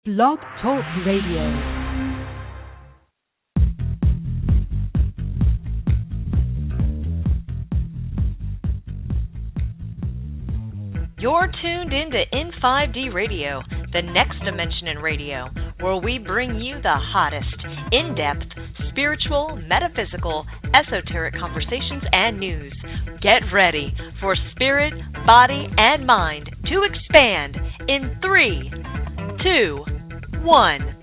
Blog Talk Radio. You're tuned into In5D Radio, the next dimension in radio, where we bring you the hottest, in-depth, spiritual, metaphysical, esoteric conversations and news. Get ready for spirit, body, and mind to expand in 3, 2, 1.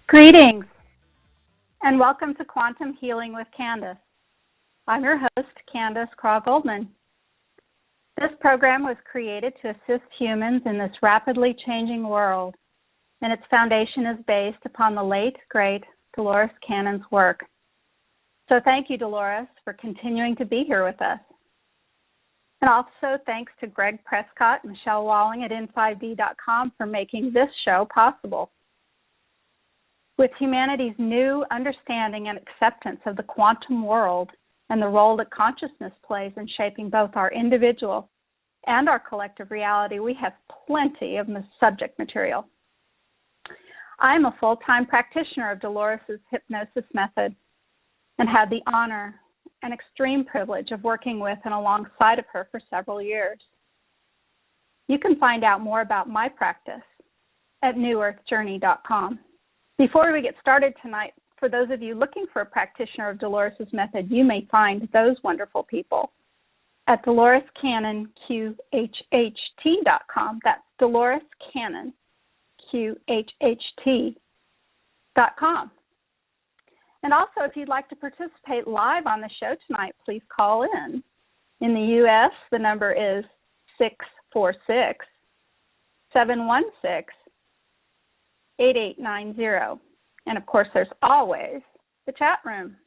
Greetings, and welcome to Quantum Healing with Candace. I'm your host, Candace Craw-Goldman. This program was created to assist humans in this rapidly changing world, and its foundation is based upon the late, great Dolores Cannon's work. So thank you, Dolores, for continuing to be here with us. And also thanks to Greg Prescott and Michelle Walling at in5d.com for making this show possible. With humanity's new understanding and acceptance of the quantum world and the role that consciousness plays in shaping both our individual and our collective reality, we have plenty of subject material. I'm a full-time practitioner of Dolores' hypnosis method and had the honor and extreme privilege of working with and alongside of her for several years. You can find out more about my practice at newearthjourney.com. Before we get started tonight, for those of you looking for a practitioner of Dolores' method, you may find those wonderful people at DoloresCannonQHHT.com. That's DoloresCannonQHHT.com. And also, if you'd like to participate live on the show tonight, please call in. In the U.S., the number is 646-716-8890. And of course, there's always the chat room.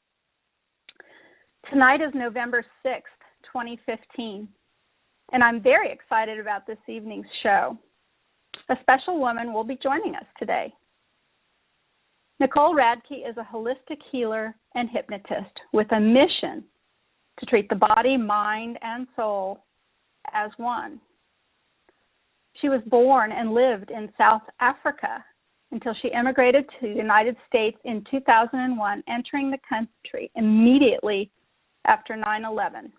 Tonight is November 6th, 2015, and I'm very excited about this evening's show. A special woman will be joining us today. Nicole Radke is a holistic healer and hypnotist with a mission to treat the body, mind, and soul as one. She was born and lived in South Africa until she immigrated to the United States in 2001, entering the country immediately after 9/11.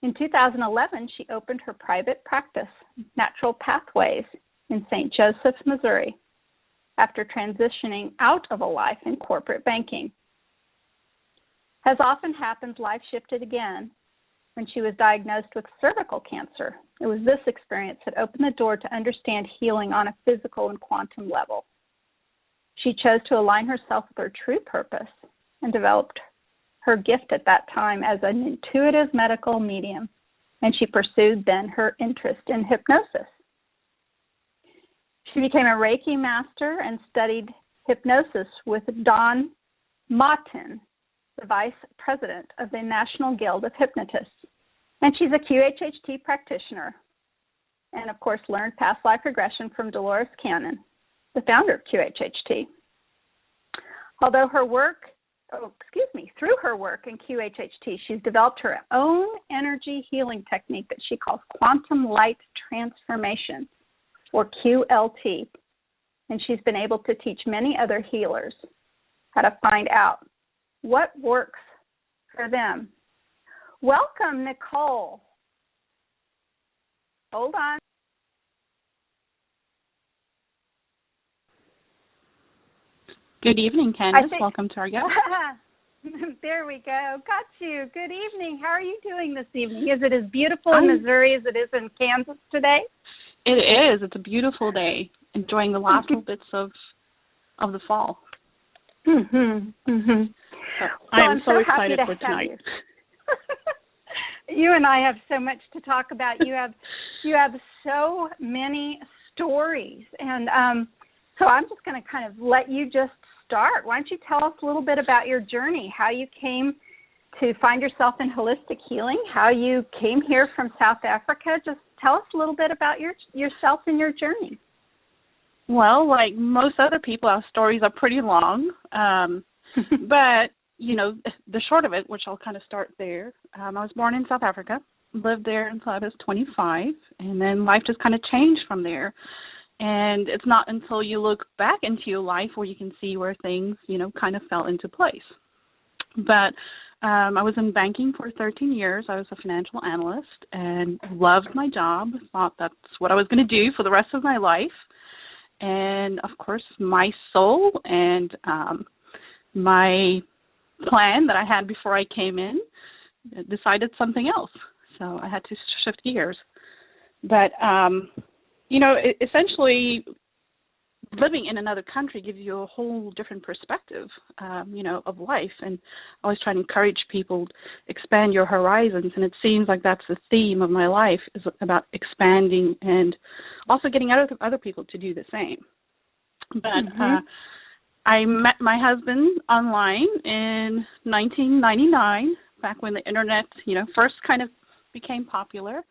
In 2011, she opened her private practice, Natural Pathways, in St. Joseph, Missouri, after transitioning out of a life in corporate banking. As often happens, life shifted again when she was diagnosed with cervical cancer. It was this experience that opened the door to understand healing on a physical and quantum level. She chose to align herself with her true purpose and developed her gift at that time as an intuitive medical medium, and she pursued then her interest in hypnosis. She became a Reiki Master and studied hypnosis with Don Mottin, the Vice President of the National Guild of Hypnotists. And she's a QHHT practitioner and, of course, learned past life regression from Dolores Cannon, the founder of QHHT. Although through her work in QHHT, she's developed her own energy healing technique that she calls quantum light transformation, or QLT. And she's been able to teach many other healers how to find out what works for them. Welcome, Nicole. Hold on. Good evening, Candace. Welcome to our guest. There we go. Got you. Good evening. How are you doing this evening? Is it as beautiful in Missouri as it is in Kansas today? It is. It's a beautiful day. Enjoying the last little bits of the fall. Mm-hmm. Mm-hmm. I am so excited for tonight. You and I have so much to talk about. You have so many stories, and so I'm just going to kind of let you just start. Why don't you tell us a little bit about your journey, how you came to find yourself in holistic healing, how you came here from South Africa. Just tell us a little bit about yourself and your journey. Well, like most other people, our stories are pretty long. But, you know, the short of it, which I'll kind of start there, I was born in South Africa, lived there until I was 25, and then life just kind of changed from there. And it's not until you look back into your life where you can see where things, you know, kind of fell into place. But I was in banking for 13 years. I was a financial analyst and loved my job, thought that's what I was going to do for the rest of my life. And, of course, my soul and my plan that I had before I came in decided something else. So I had to shift gears. But, you know, essentially living in another country gives you a whole different perspective, you know, of life. And I always try to encourage people to expand your horizons. And it seems like that's the theme of my life, is about expanding and also getting other people to do the same. But I met my husband online in 1999, back when the internet, you know, first kind of became popular.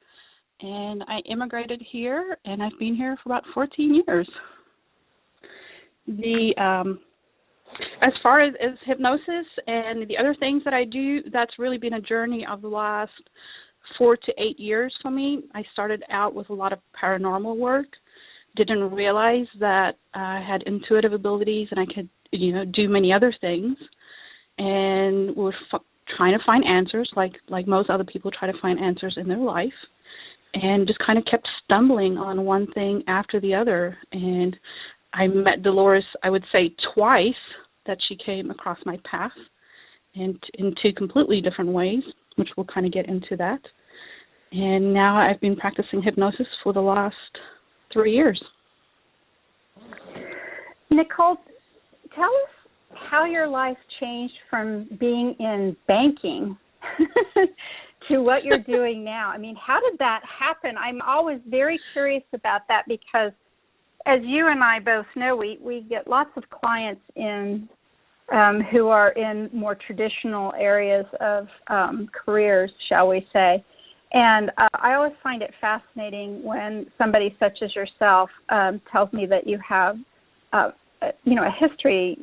And I immigrated here, and I've been here for about 14 years. As far as hypnosis and the other things that I do, that's really been a journey of the last 4 to 8 years for me. I started out with a lot of paranormal work, didn't realize that I had intuitive abilities and I could, you know, do many other things, and was trying to find answers like most other people try to find answers in their life, and just kind of kept stumbling on one thing after the other. And I met Dolores, I would say, twice that she came across my path, and in 2 completely different ways, which we'll kind of get into that. And now I've been practicing hypnosis for the last 3 years. Nicole, tell us how your life changed from being in banking to what you're doing now. I mean, how did that happen? I'm always very curious about that because, as you and I both know, we get lots of clients in who are in more traditional areas of careers, shall we say. And I always find it fascinating when somebody such as yourself tells me that you have, you know, a history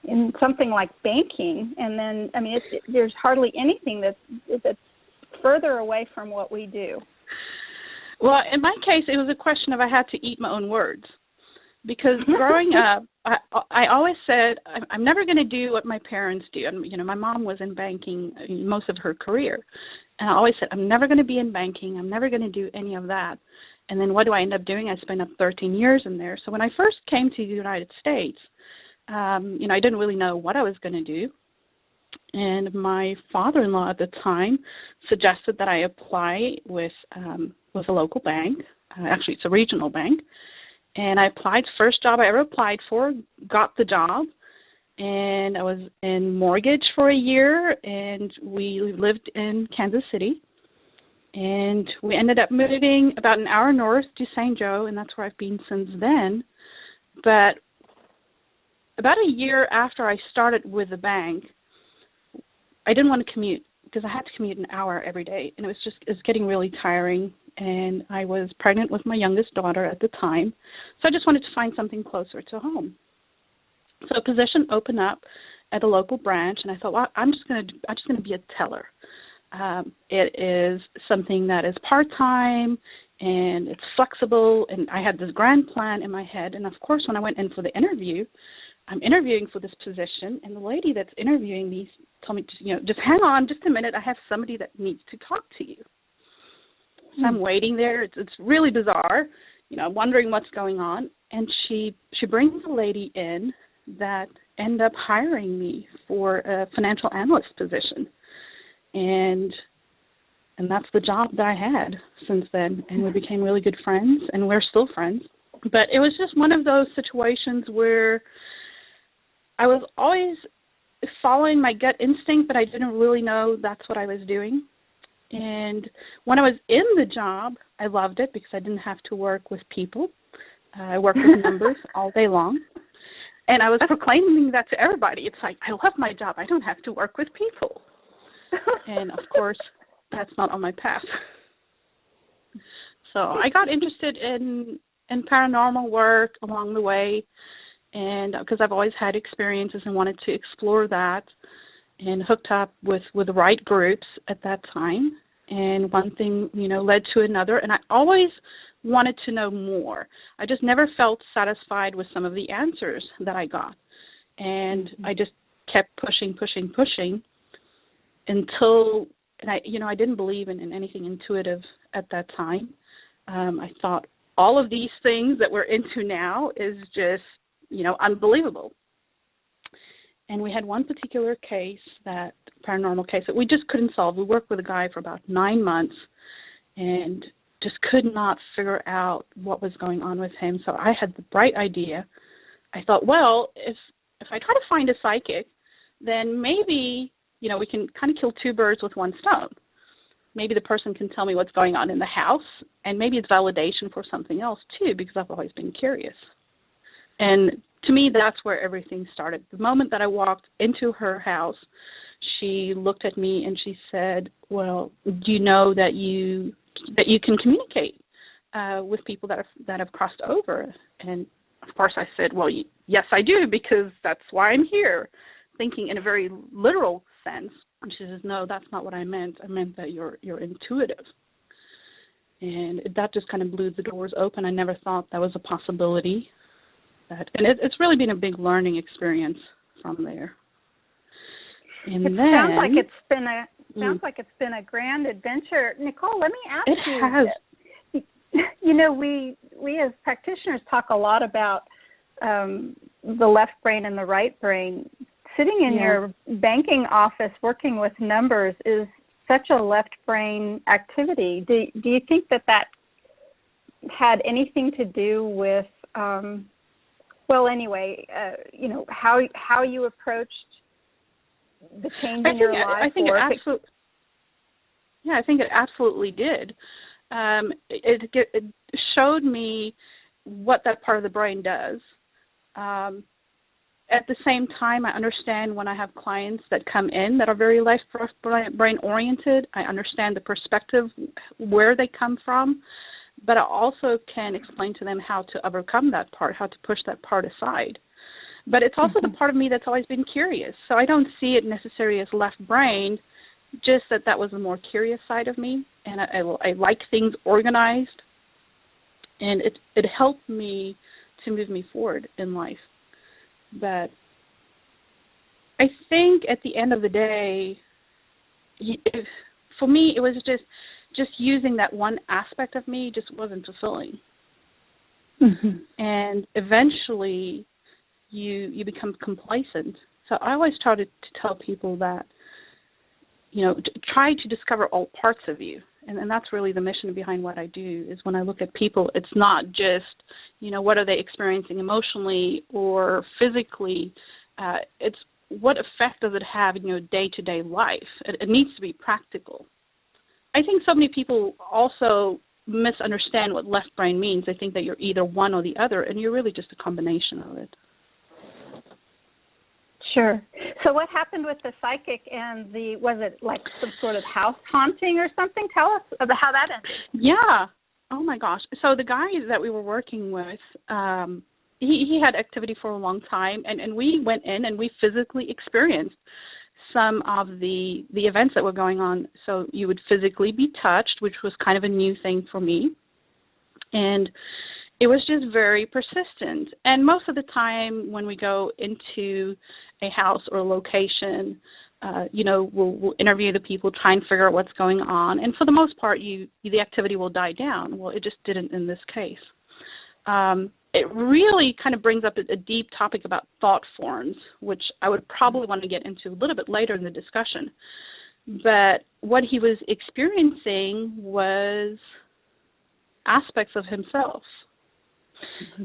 in something like banking. And then, I mean, there's hardly anything that's further away from what we do. Well, in my case, it was a question of I had to eat my own words. Because growing up, I always said, I'm never going to do what my parents do. And, you know, my mom was in banking most of her career. And I always said, I'm never going to be in banking. I'm never going to do any of that. And then what do I end up doing? I spent up 13 years in there. So when I first came to the United States, you know, I didn't really know what I was going to do. And my father-in-law at the time suggested that I apply with a local bank. Actually, it's a regional bank. And I applied, first job I ever applied for, got the job. And I was in mortgage for a year, and we lived in Kansas City. And we ended up moving about an hour north to St. Joe, and that's where I've been since then. But about a year after I started with the bank, I didn't want to commute because I had to commute an hour every day, and it was getting really tiring. And I was pregnant with my youngest daughter at the time, so I just wanted to find something closer to home. So a position opened up at a local branch, and I thought, well, I'm just going to be a teller. It is something that is part-time, and it's flexible, and I had this grand plan in my head. And, of course, when I went in for the interview, I'm interviewing for this position, and the lady that's interviewing me told me, just hang on just a minute. I have somebody that needs to talk to you. So I'm waiting there. It's really bizarre, wondering what's going on. And she brings a lady in that ended up hiring me for a financial analyst position. And that's the job that I had since then. And we became really good friends, and we're still friends. But it was just one of those situations where I was always following my gut instinct, but I didn't really know that's what I was doing. And when I was in the job, I loved it because I didn't have to work with people. I worked with numbers all day long. And I was proclaiming that to everybody. It's like, I love my job. I don't have to work with people. And, of course, that's not on my path. So I got interested in paranormal work along the way. and because I've always had experiences and wanted to explore that, and hooked up with the right groups at that time. And one thing, led to another, and I always wanted to know more. I just never felt satisfied with some of the answers that I got. And I just kept pushing until, and I didn't believe in anything intuitive at that time. I thought all of these things that we're into now is just, unbelievable. And we had one particular case, that paranormal case, that we just couldn't solve. We worked with a guy for about 9 months and just could not figure out what was going on with him. So I had the bright idea. I thought, well, if I try to find a psychic, then maybe, we can kind of kill two birds with one stone. Maybe the person can tell me what's going on in the house, and maybe it's validation for something else too, because I've always been curious. And to me, that's where everything started. The moment that I walked into her house, she looked at me and she said, well, do you know that you can communicate with people that have crossed over? And of course I said, well, yes, I do, because that's why I'm here, thinking in a very literal sense. And she says, no, that's not what I meant. I meant that you're intuitive. And that just kind of blew the doors open. I never thought that was a possibility. And it's really been a big learning experience from there. And sounds like it's been a grand adventure. Nicole, let me ask you. It has. We as practitioners talk a lot about the left brain and the right brain. Sitting in your banking office working with numbers is such a left brain activity. Do you think that had anything to do with how you approached the change in your life? I think it absolutely did. It showed me what that part of the brain does. At the same time, I understand when I have clients that come in that are very left brain oriented. I understand the perspective, where they come from, but I also can explain to them how to overcome that part, how to push that part aside. But it's also the part of me that's always been curious. So I don't see it necessarily as left brain, just that was the more curious side of me, and I like things organized, and it helped me to move me forward in life. But I think at the end of the day, for me, it was just using that one aspect of me just wasn't fulfilling. And eventually you become complacent. So I always try to tell people that, try to discover all parts of you. And that's really the mission behind what I do, is when I look at people, it's not just, what are they experiencing emotionally or physically. It's what effect does it have in your day-to-day life. It needs to be practical. I think so many people also misunderstand what left brain means. They think that you're either one or the other, and you're really just a combination of it. Sure. So what happened with the psychic and was it like some sort of house haunting or something? Tell us about how that ended. Yeah. Oh, my gosh. So the guy that we were working with, he had activity for a long time, and we went in and we physically experienced some of the events that were going on. So you would physically be touched, which was kind of a new thing for me. And it was just very persistent. And most of the time when we go into a house or a location, we'll interview the people, try and figure out what's going on. And for the most part, the activity will die down. Well, it just didn't in this case. It really kind of brings up a deep topic about thought forms, which I would probably want to get into a little bit later in the discussion. But what he was experiencing was aspects of himself.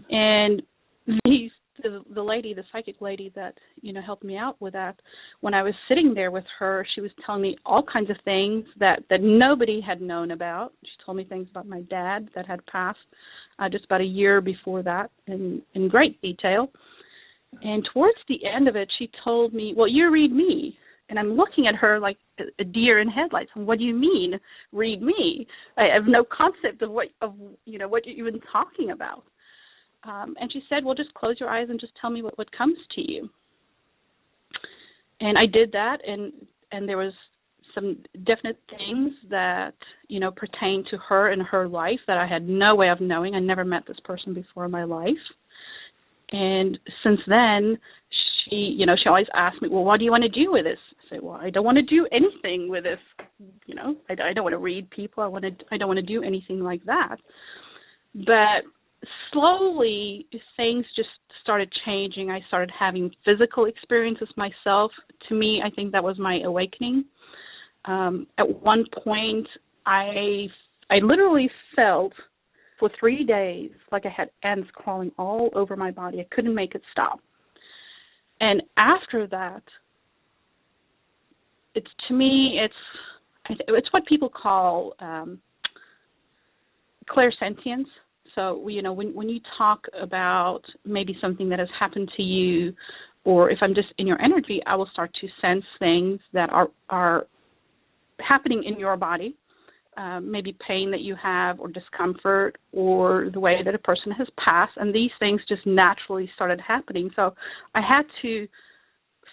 And the lady, the psychic lady that, helped me out with that, when I was sitting there with her, she was telling me all kinds of things that nobody had known about. She told me things about my dad that had passed just about a year before that in great detail. And towards the end of it, she told me, well, you read me. And I'm looking at her like a deer in headlights. What do you mean, read me? I have no concept of what you're even talking about. And she said, well, just close your eyes and just tell me what comes to you. And I did that, and there was some definite things that, pertain to her and her life that I had no way of knowing. I never met this person before in my life. And since then, she always asked me, well, what do you want to do with this? I say, well, I don't want to do anything with this. I don't want to read people. I don't want to do anything like that. But slowly, things just started changing. I started having physical experiences myself. To me, I think that was my awakening. At one point, I literally felt for 3 days like I had ants crawling all over my body. I couldn't make it stop. And after that, it's what people call clairsentience. So, when you talk about maybe something that has happened to you, or if I'm just in your energy, I will start to sense things that are happening in your body, maybe pain that you have or discomfort or the way that a person has passed. And these things just naturally started happening. So I had to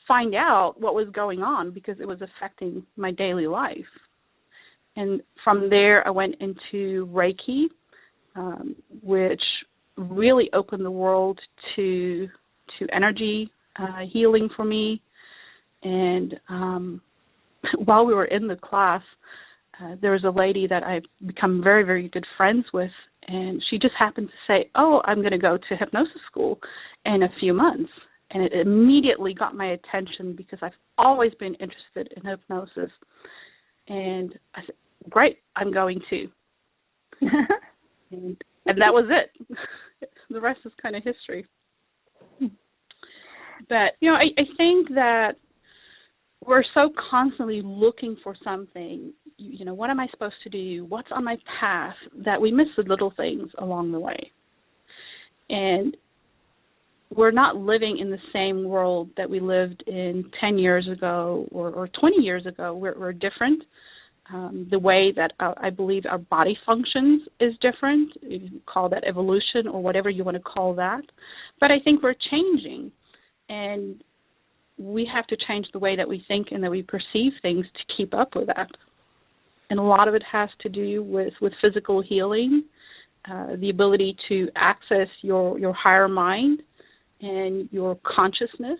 find out what was going on because it was affecting my daily life. And from there, I went into Reiki, which really opened the world to energy healing for me. And while we were in the class, there was a lady that I've become very, very good friends with, and she just happened to say, oh, I'm going to go to hypnosis school in a few months. And it immediately got my attention because I've always been interested in hypnosis. And I said, great, I'm going to. and that was it. The rest is kind of history. But, I think that we're so constantly looking for something, what am I supposed to do? What's on my path? That we miss the little things along the way. And we're not living in the same world that we lived in 10 years ago or 20 years ago. We're different. The way that I believe our body functions is different. You can call that evolution or whatever you want to call that. But I think we're changing. And we have to change the way that we think and that we perceive things to keep up with that. And a lot of it has to do with physical healing, the ability to access your higher mind and your consciousness,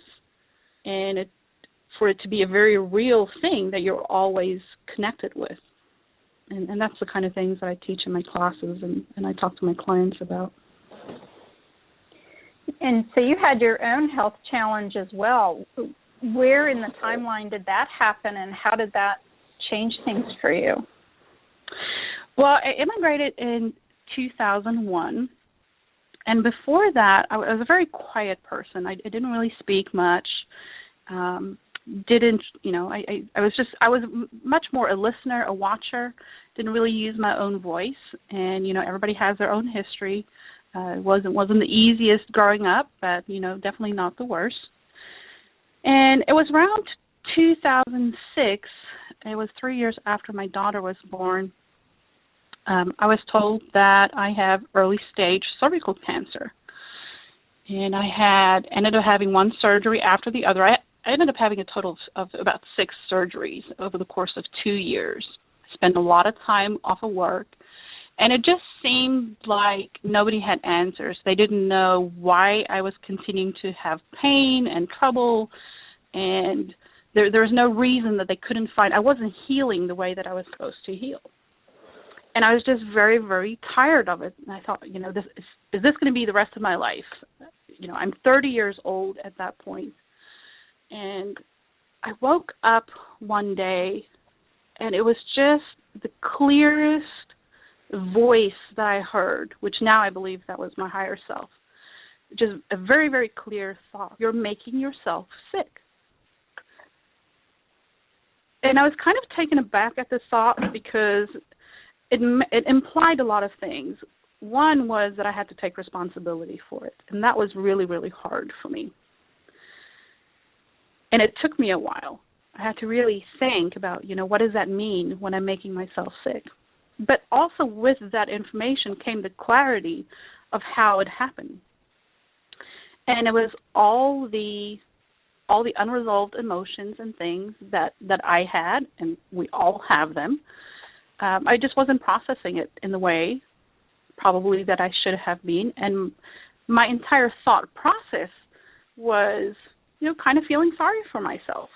and for it to be a very real thing that you're always connected with. And that's the kind of things that I teach in my classes and I talk to my clients about. And so you had your own health challenge as well. Where in the timeline did that happen, and how did that change things for you? Well, I immigrated in 2001. And before that, I was a very quiet person. I didn't really speak much. I was much more a listener, a watcher. Didn't really use my own voice. And everybody has their own history. It wasn't the easiest growing up, but definitely not the worst. And it was around 2006. It was 3 years after my daughter was born. I was told that I have early stage cervical cancer. And I ended up having one surgery after the other. I ended up having a total of about 6 surgeries over the course of 2 years. I spent a lot of time off of work. And it just seemed like nobody had answers. They didn't know why I was continuing to have pain and trouble. And there was no reason that they couldn't find. I wasn't healing the way that I was supposed to heal. And I was just very, very tired of it. And I thought, is this going to be the rest of my life? I'm 30 years old at that point. And I woke up one day, and it was just the clearest voice that I heard, which now I believe that was my higher self. Just a very, very clear thought. You're making yourself sick. And I was kind of taken aback at the thought because it implied a lot of things. One was that I had to take responsibility for it, and that was really, really hard for me. And it took me a while. I had to really think about, what does that mean when I'm making myself sick? But also with that information came the clarity of how it happened. And it was all the unresolved emotions and things that I had, and we all have them. I just wasn't processing it in the way probably that I should have been. And my entire thought process was, kind of feeling sorry for myself.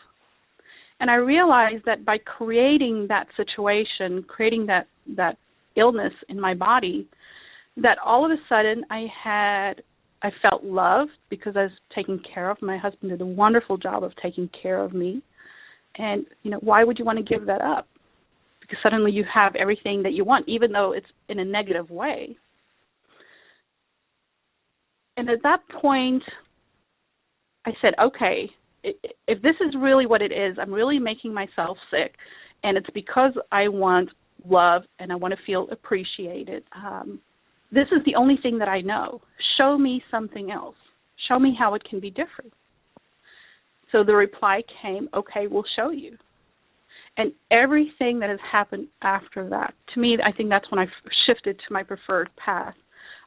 And I realized that by creating that situation, creating that illness in my body, that all of a sudden I felt loved because I was taken care of. My husband did a wonderful job of taking care of me. And, why would you want to give that up? Because suddenly you have everything that you want, even though it's in a negative way. And at that point, I said, okay, if this is really what it is, I'm really making myself sick, and it's because I want love and I want to feel appreciated. This is the only thing that I know. Show me something else. Show me how it can be different. So the reply came, okay, we'll show you. And everything that has happened after that, to me, I think that's when I shifted to my preferred path.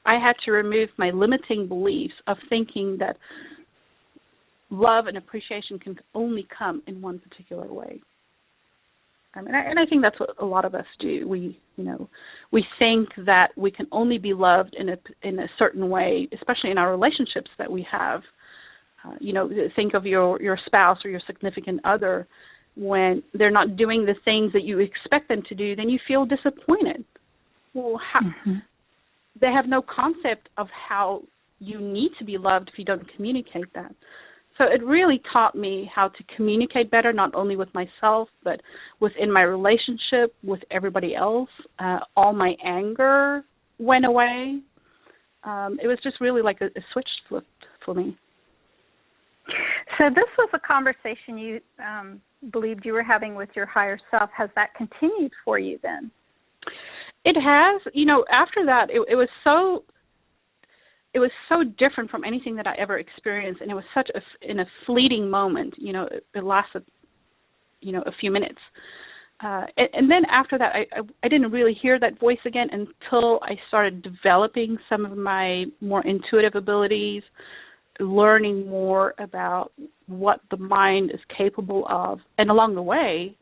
I had to remove my limiting beliefs of thinking that love and appreciation can only come in one particular way. And I think that's what a lot of us do. We think that we can only be loved in a certain way, especially in our relationships that we have. Think of your spouse or your significant other. When they're not doing the things that you expect them to do, then you feel disappointed. Well, they have no concept of how you need to be loved if you don't communicate that. So it really taught me how to communicate better, not only with myself, but within my relationship with everybody else. All my anger went away. It was just really like a switch flipped for me. So this was a conversation you believed you were having with your higher self. Has that continued for you then? It has. After that, it was so different from anything that I ever experienced, and it was such in a fleeting moment. It lasted, a few minutes. And then after that, I didn't really hear that voice again until I started developing some of my more intuitive abilities, learning more about what the mind is capable of. And along the way,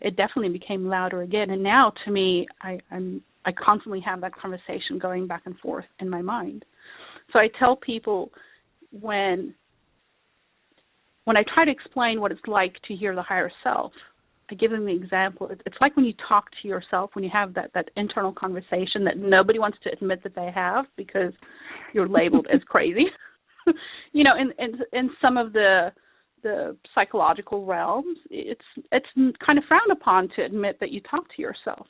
it definitely became louder again. And now, to me, I constantly have that conversation going back and forth in my mind. So I tell people when I try to explain what it's like to hear the higher self, I give them the example. It's like when you talk to yourself, when you have that internal conversation that nobody wants to admit that they have because you're labeled as crazy. In some of the psychological realms, it's kind of frowned upon to admit that you talk to yourself.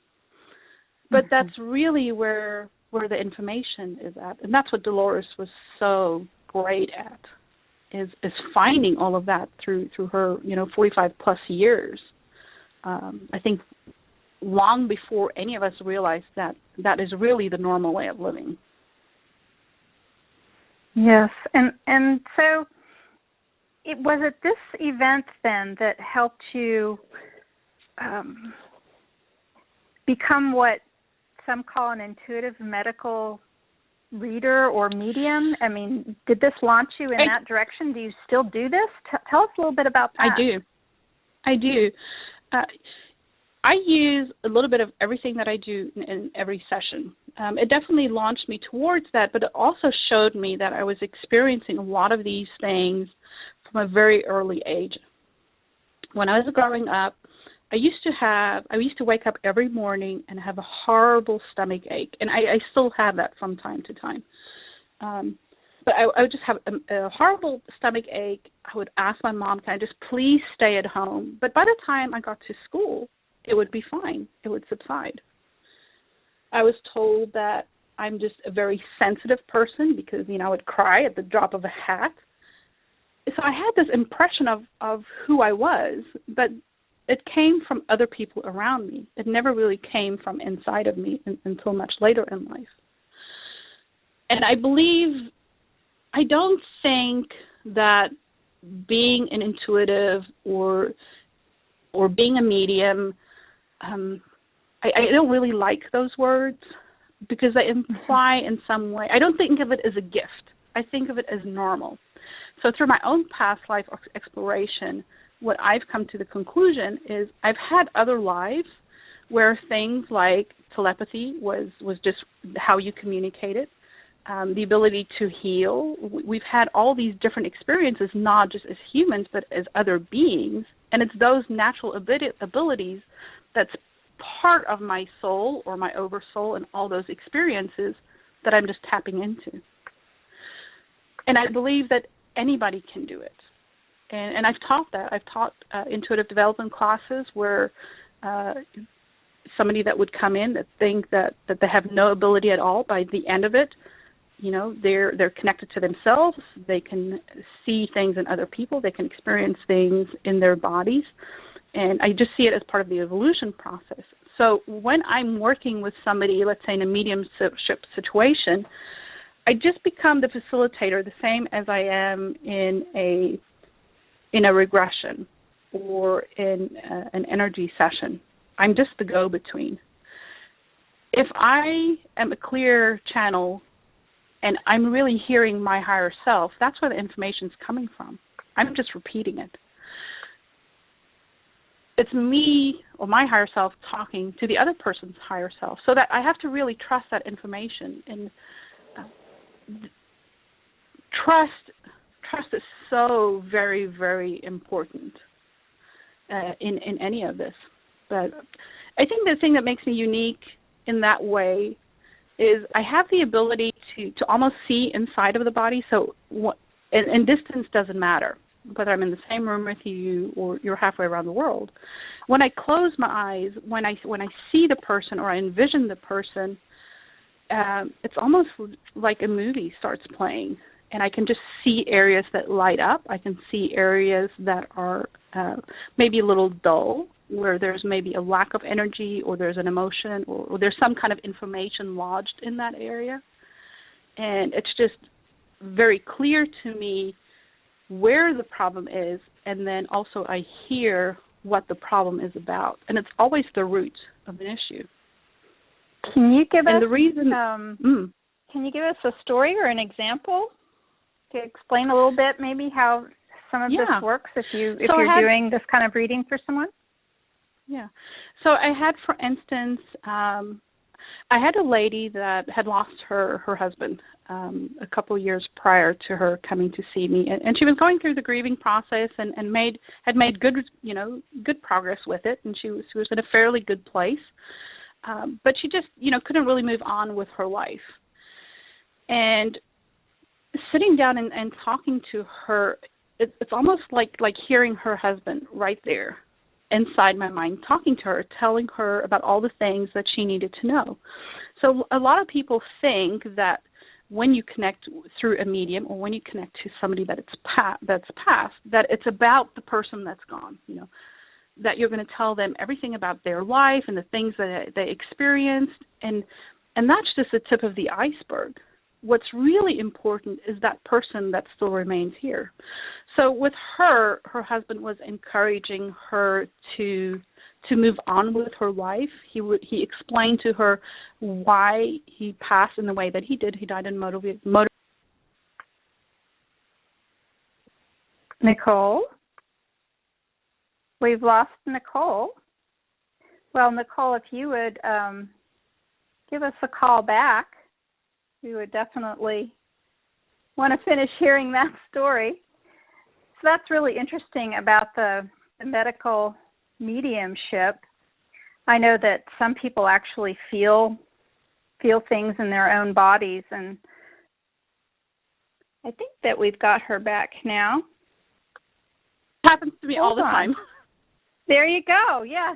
But that's really where the information is at. And that's what Dolores was so great at, is finding all of that through her, 45 plus years. I think long before any of us realized that is really the normal way of living. Yes, and so was it this event then that helped you become what some call an intuitive medical reader or medium? I mean, did this launch you in that direction? Do you still do this? Tell us a little bit about that. I do. I use a little bit of everything that I do in every session. It definitely launched me towards that, but it also showed me that I was experiencing a lot of these things from a very early age. When I was growing up, I used to wake up every morning and have a horrible stomach ache, and I still have that from time to time. But I would just have a horrible stomach ache. I would ask my mom, can I just please stay at home? But by the time I got to school, it would be fine. It would subside. I was told that I'm just a very sensitive person because, I would cry at the drop of a hat. So I had this impression of who I was, but it came from other people around me. It never really came from inside of me until much later in life. And I don't think that being an intuitive or being a medium, I don't really like those words because they imply in some way, I don't think of it as a gift. I think of it as normal. So through my own past life exploration, what I've come to the conclusion is I've had other lives where things like telepathy was just how you communicated, the ability to heal. We've had all these different experiences, not just as humans, but as other beings. And it's those natural abilities that's part of my soul or my oversoul and all those experiences that I'm just tapping into. And I believe that anybody can do it. And I've taught that. I've taught intuitive development classes where somebody that would come in that think that they have no ability at all, by the end of it, they're connected to themselves. They can see things in other people. They can experience things in their bodies. And I just see it as part of the evolution process. So when I'm working with somebody, let's say in a mediumship situation, I just become the facilitator, the same as I am in a regression or in an energy session. I'm just the go-between. If I am a clear channel and I'm really hearing my higher self, that's where the information's coming from. I'm just repeating it. It's me or my higher self talking to the other person's higher self, so that I have to really trust that information. And trust is so very, very important in any of this. But I think the thing that makes me unique in that way is I have the ability to almost see inside of the body. So and distance doesn't matter, whether I'm in the same room with you or you're halfway around the world. When I close my eyes, when I see the person or I envision the person, it's almost like a movie starts playing, and I can just see areas that light up. I can see areas that are maybe a little dull, where there's maybe a lack of energy or there's an emotion or there's some kind of information lodged in that area. And it's just very clear to me where the problem is, and then also I hear what the problem is about. And it's always the root of an issue. Can you give us the reason, Can you give us a story or an example to explain a little bit maybe how some of this works if you're doing this kind of reading for someone? Yeah. So I had, for instance, I had a lady that had lost her husband a couple of years prior to her coming to see me, and she was going through the grieving process and had made good progress with it, and she was in a fairly good place, but she just couldn't really move on with her life. And sitting down and talking to her, it's almost like hearing her husband right there inside my mind, talking to her, telling her about all the things that she needed to know. So a lot of people think that when you connect through a medium or when you connect to somebody that's passed, that it's about the person that's gone, that you're going to tell them everything about their life and the things that they experienced, and that's just the tip of the iceberg. What's really important is that person that still remains here. So with her husband was encouraging her to move on with her life. He explained to her why he passed in the way that he did. He died in motor. Nicole? We've lost Nicole. Well, Nicole, if you would give us a call back, we would definitely want to finish hearing that story. So that's really interesting about the medical mediumship. I know that some people actually feel things in their own bodies, and I think that we've got her back now. It happens to me all the time. There you go. Yeah.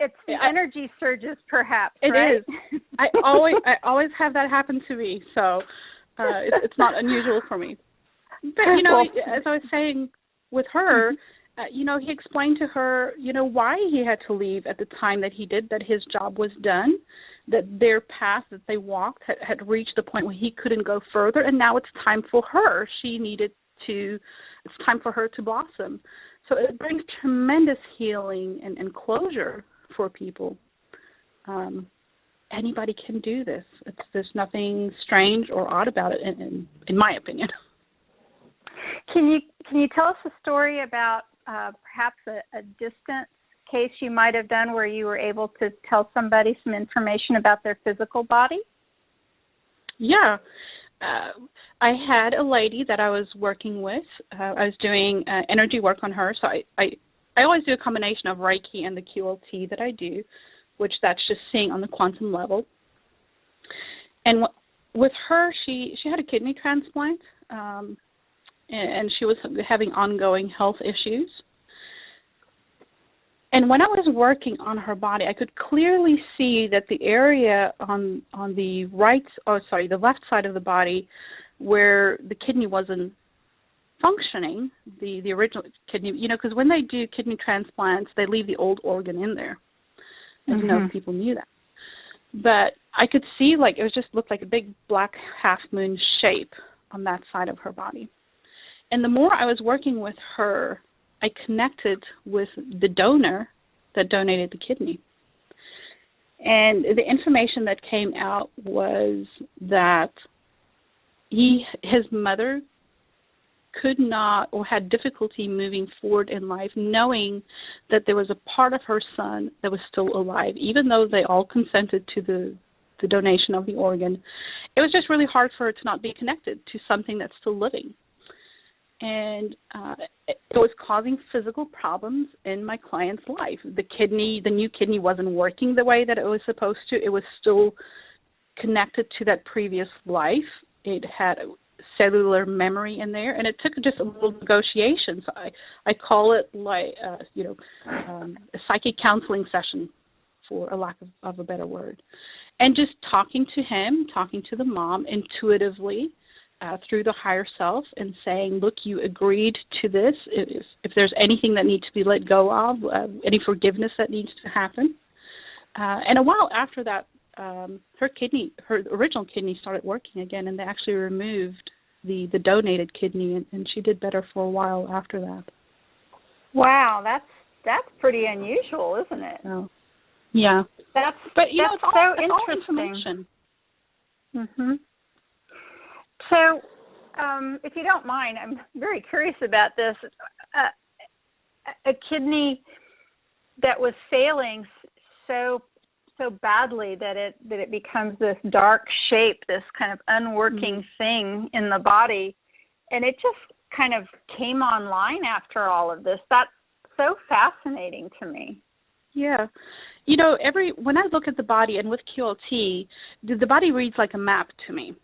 It's the energy surges, perhaps. It right? is. I always have that happen to me, so it's not unusual for me. But as I was saying with her, he explained to her, why he had to leave at the time that he did. That his job was done, that their path that they walked had reached the point where he couldn't go further, and now it's time for her. It's time for her to blossom. So it brings tremendous healing and closure for people. And anybody can do this. There's nothing strange or odd about it, in my opinion. Can you tell us a story about perhaps a distant case you might have done where you were able to tell somebody some information about their physical body? Yeah. I had a lady that I was working with. I was doing energy work on her. So I always do a combination of Reiki and the QLT that I do, which that's just seeing on the quantum level. And with her, she had a kidney transplant, and she was having ongoing health issues. And when I was working on her body, I could clearly see that the area on the the left side of the body where the kidney wasn't functioning, the original kidney, because when they do kidney transplants, they leave the old organ in there. I don't know if people knew that. But I could see, it looked like a big black half-moon shape on that side of her body. And the more I was working with her, I connected with the donor that donated the kidney. And the information that came out was that his mother could not or had difficulty moving forward in life, knowing that there was a part of her son that was still alive, even though they all consented to the donation of the organ. It was just really hard for her to not be connected to something that's still living. And it was causing physical problems in my client's life. The new kidney wasn't working the way that it was supposed to. It was still connected to that previous life. It had cellular memory in there, and it took just a little negotiation. So I call it a psychic counseling session, for a lack of a better word. And just talking to him, talking to the mom intuitively, through the higher self, and saying, look, you agreed to this. If there's anything that needs to be let go of, any forgiveness that needs to happen. And a while after that, her original kidney started working again, and they actually removed the donated kidney, and she did better for a while after that. Wow, that's pretty unusual, isn't it? Oh. Yeah. That's it's so all interesting. Mhm. So, if you don't mind, I'm very curious about this. A kidney that was failing so badly that it becomes this dark shape, this kind of unworking thing in the body, and it just kind of came online after all of this. That's so fascinating to me. Yeah. When I look at the body, and with QLT, the body reads like a map to me.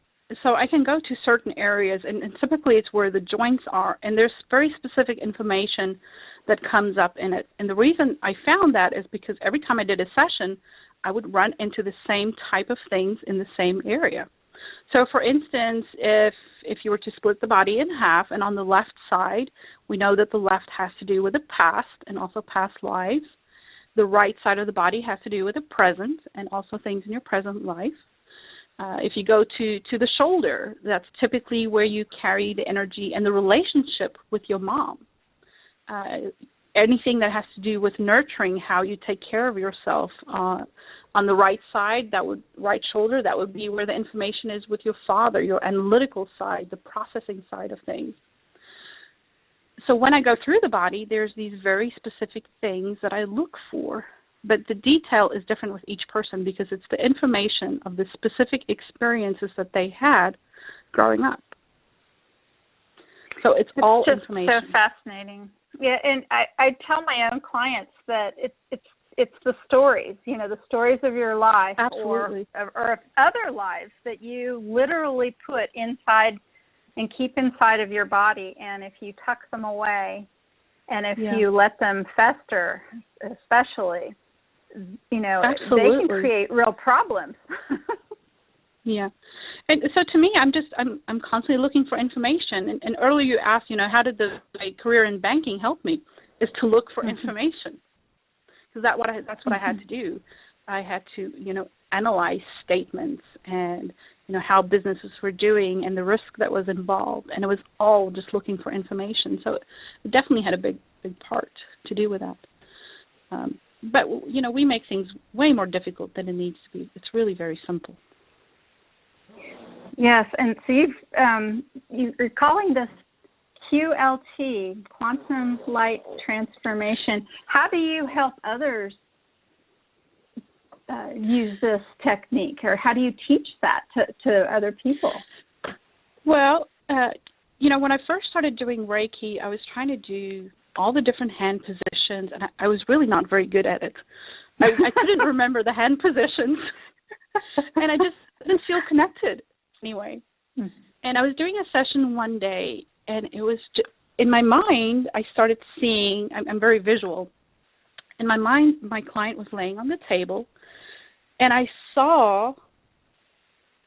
So I can go to certain areas, and typically it's where the joints are, and there's very specific information that comes up in it. And the reason I found that is because every time I did a session, I would run into the same type of things in the same area. So, for instance, if you were to split the body in half, and on the left side, we know that the left has to do with the past and also past lives. The right side of the body has to do with the present and also things in your present life. If you go to the shoulder, that's typically where you carry the energy and the relationship with your mom. Anything that has to do with nurturing, how you take care of yourself. On the right side, right shoulder, that would be where the information is with your father, your analytical side, the processing side of things. So when I go through the body, there's these very specific things that I look for. But the detail is different with each person because it's the information of the specific experiences that they had growing up. So it's all just information. So fascinating. Yeah, and I tell my own clients that it's the stories, the stories of your life. Absolutely. or of other lives that you literally put inside and keep inside of your body. And if you tuck them away and if you let them fester, especially, Absolutely. they can create real problems. Yeah. And so to me, I'm constantly looking for information. And earlier you asked, how did my career in banking help me? Is to look for information. Because that's what I had to do. I had to, analyze statements and, how businesses were doing and the risk that was involved. And it was all just looking for information. So it definitely had a big part to do with that. but we make things way more difficult than it needs to be. It's really very simple. Yes, and so you're calling this QLT, Quantum Light Transformation. How do you help others use this technique, or how do you teach that to other people? Well, when I first started doing Reiki, I was trying to do all the different hand positions, and I was really not very good at it. I couldn't remember the hand positions, and I just didn't feel connected anyway. Mm-hmm. And I was doing a session one day, and it was in my mind, I started seeing, I'm very visual. In my mind, my client was laying on the table, and I saw,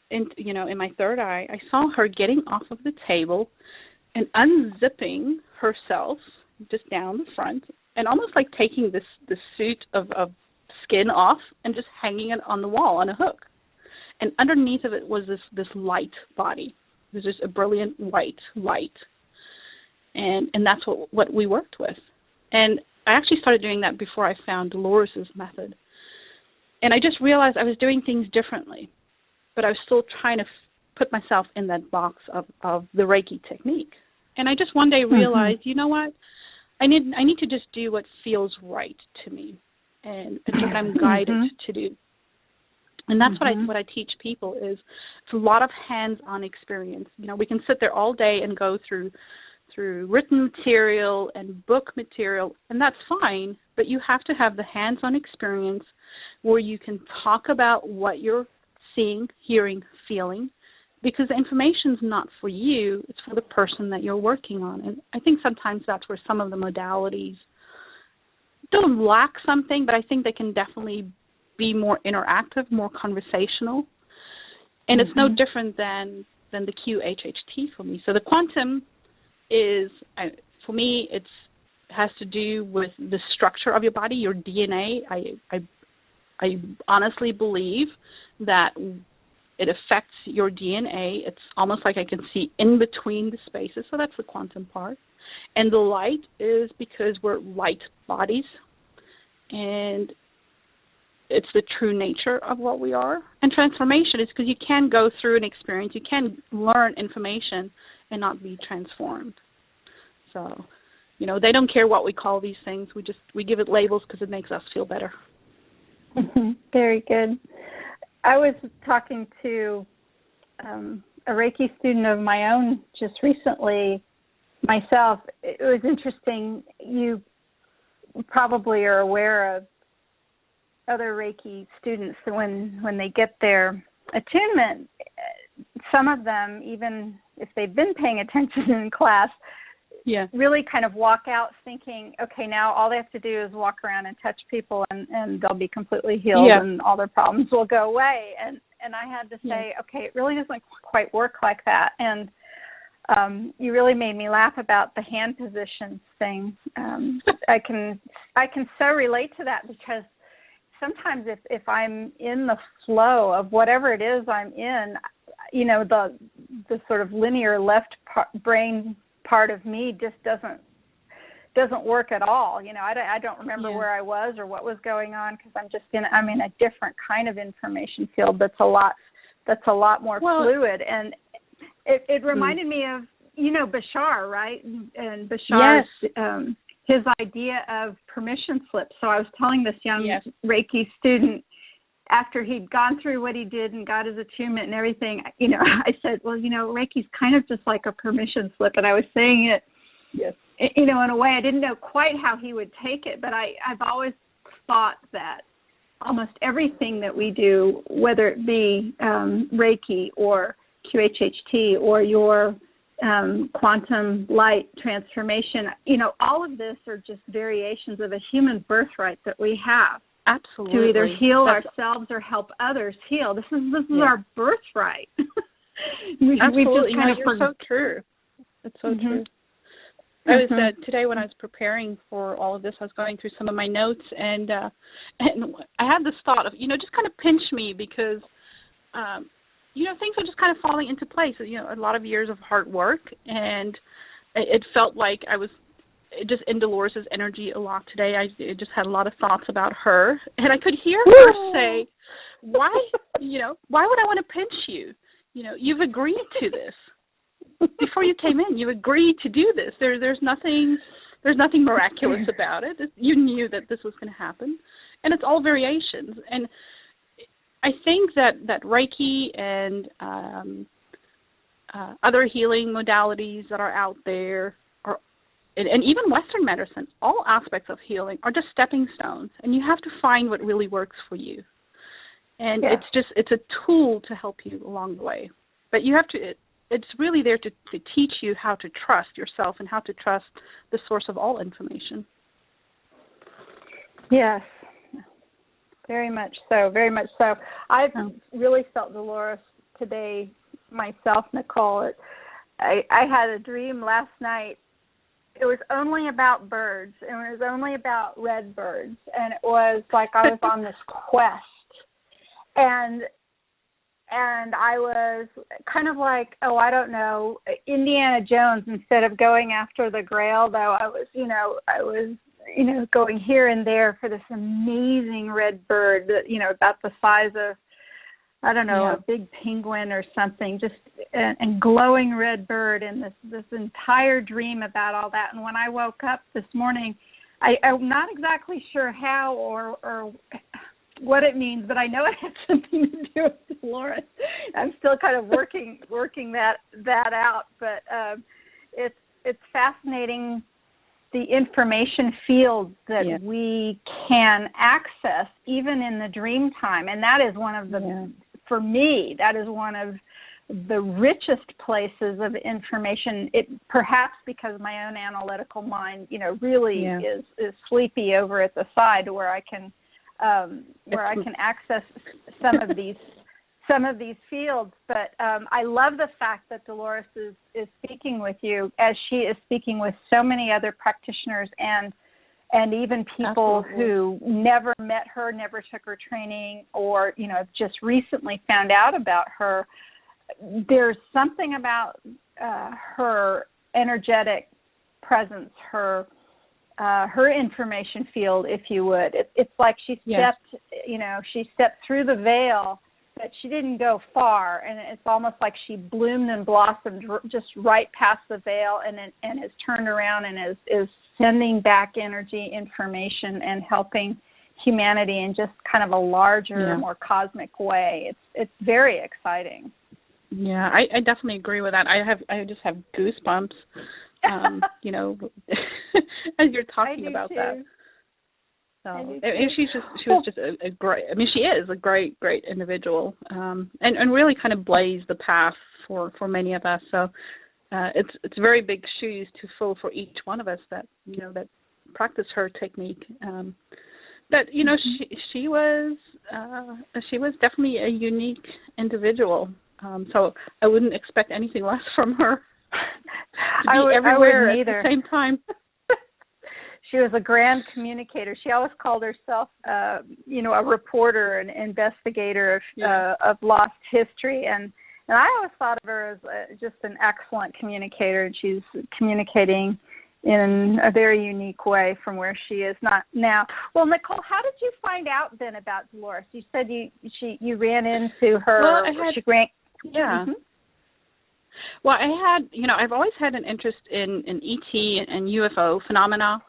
in my third eye, I saw her getting off of the table and unzipping herself just down the front, and almost like taking this suit of skin off and just hanging it on the wall on a hook. And underneath of it was this light body. It was just a brilliant white light. And that's what we worked with. And I actually started doing that before I found Dolores's method. And I just realized I was doing things differently, but I was still trying to put myself in that box of the Reiki technique. And I just one day realized, you know what? I need to just do what feels right to me and what I'm guided to do. And that's what I teach people is it's a lot of hands-on experience. We can sit there all day and go through written material and book material, and that's fine, but you have to have the hands-on experience where you can talk about what you're seeing, hearing, feeling, because the information's not for you, it's for the person that you're working on. And I think sometimes that's where some of the modalities don't lack something, but I think they can definitely be more interactive, more conversational. And it's no different than the QHHT for me. So the quantum is, for me, it has to do with the structure of your body, your DNA. I honestly believe that it affects your DNA. It's almost like I can see in between the spaces, so that's the quantum part. And the light is because we're light bodies, and it's the true nature of what we are. And transformation is because you can go through an experience, you can learn information and not be transformed. So, they don't care what we call these things. We give it labels because it makes us feel better. Very good. I was talking to a Reiki student of my own just recently myself. It was interesting. You probably are aware of other Reiki students that when they get their attunement, some of them, even if they've been paying attention in class, really kind of walk out thinking, okay, now all they have to do is walk around and touch people and they'll be completely healed and all their problems will go away. And I had to say, okay, it really doesn't quite work like that. And you really made me laugh about the hand positions thing. I can so relate to that because sometimes if I'm in the flow of whatever it is I'm in, the sort of linear left brain part of me just doesn't work at all. I don't remember where I was or what was going on because I'm in a different kind of information field that's a lot more fluid. And it reminded me of Bashar, right? And Bashar's his idea of permission slips. So I was telling this young Reiki student after he'd gone through what he did and got his attunement and everything, I said, well, Reiki's kind of just like a permission slip. And I was saying it, in a way I didn't know quite how he would take it, but I've always thought that almost everything that we do, whether it be Reiki or QHHT or your quantum light transformation, all of this are just variations of a human birthright that we have. Absolutely. To either heal ourselves or help others heal. This is our birthright. Absolutely. You're so true. It's so true. I was today when I was preparing for all of this, I was going through some of my notes, and I had this thought of, just kind of pinch me because, things are just kind of falling into place. A lot of years of hard work, and it felt like I was just in Dolores' energy a lot today. I just had a lot of thoughts about her, and I could hear her say, why would I want to pinch you? You've agreed to this. Before you came in, you agreed to do this. There's nothing miraculous about it. You knew that this was going to happen, and it's all variations. And I think that Reiki and other healing modalities that are out there, and even Western medicine, all aspects of healing are just stepping stones, and you have to find what really works for you. And it's a tool to help you along the way. But you have to. It's really there to teach you how to trust yourself and how to trust the source of all information. Yes, very much so, very much so. I've really felt Dolores today myself, Nicole. I had a dream last night. It was only about birds, and it was only about red birds, and it was like I was on this quest. And I was kind of like, I don't know, Indiana Jones. Instead of going after the Grail, though, I was going here and there for this amazing red bird that, about the size of, I don't know, a big penguin or something, just and glowing red bird, and this entire dream about all that. And when I woke up this morning, I'm not exactly sure how or what it means, but I know it has something to do with Dolores. I'm still kind of working that out, but it's fascinating, the information field that we can access even in the dream time, and that is one of the for me, that is one of the richest places of information. It perhaps because my own analytical mind, really is sleepy over at the side where I can access some of these fields. But I love the fact that Dolores is speaking with you, as she is speaking with so many other practitioners and even people who never met her, never took her training, or just recently found out about her. There's something about her energetic presence, her information field, if you would. It's like she stepped through the veil, but she didn't go far, and it's almost like she bloomed and blossomed just right past the veil, and has turned around and is sending back energy, information, and helping humanity in just kind of a larger, more cosmic way. It's very exciting. Yeah, I definitely agree with that. I just have goosebumps. As you're talking about too. That. So, and she was just a great. I mean, she is a great individual, and really kind of blazed the path for many of us. So, it's very big shoes to fill for each one of us that that practice her technique. But she was definitely a unique individual. So I wouldn't expect anything less from her. To be everywhere at the same time. She was a grand communicator. She always called herself, a reporter, an investigator of lost history, and I always thought of her as just an excellent communicator. And she's communicating in a very unique way from where she is not now. Well, Nicole, how did you find out then about Dolores? You said you ran into her. Well, Well, I've always had an interest in ET and UFO phenomena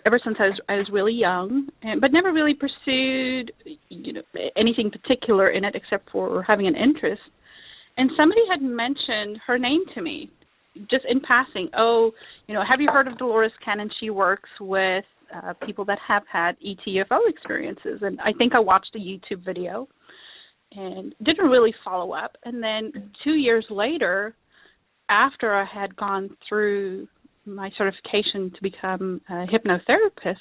ever since I was really young, but never really pursued, anything particular in it except for having an interest. And somebody had mentioned her name to me, just in passing. Have you heard of Dolores Cannon? She works with people that have had ET UFO experiences. And I think I watched a YouTube video and didn't really follow up. And then 2 years later, after I had gone through my certification to become a hypnotherapist,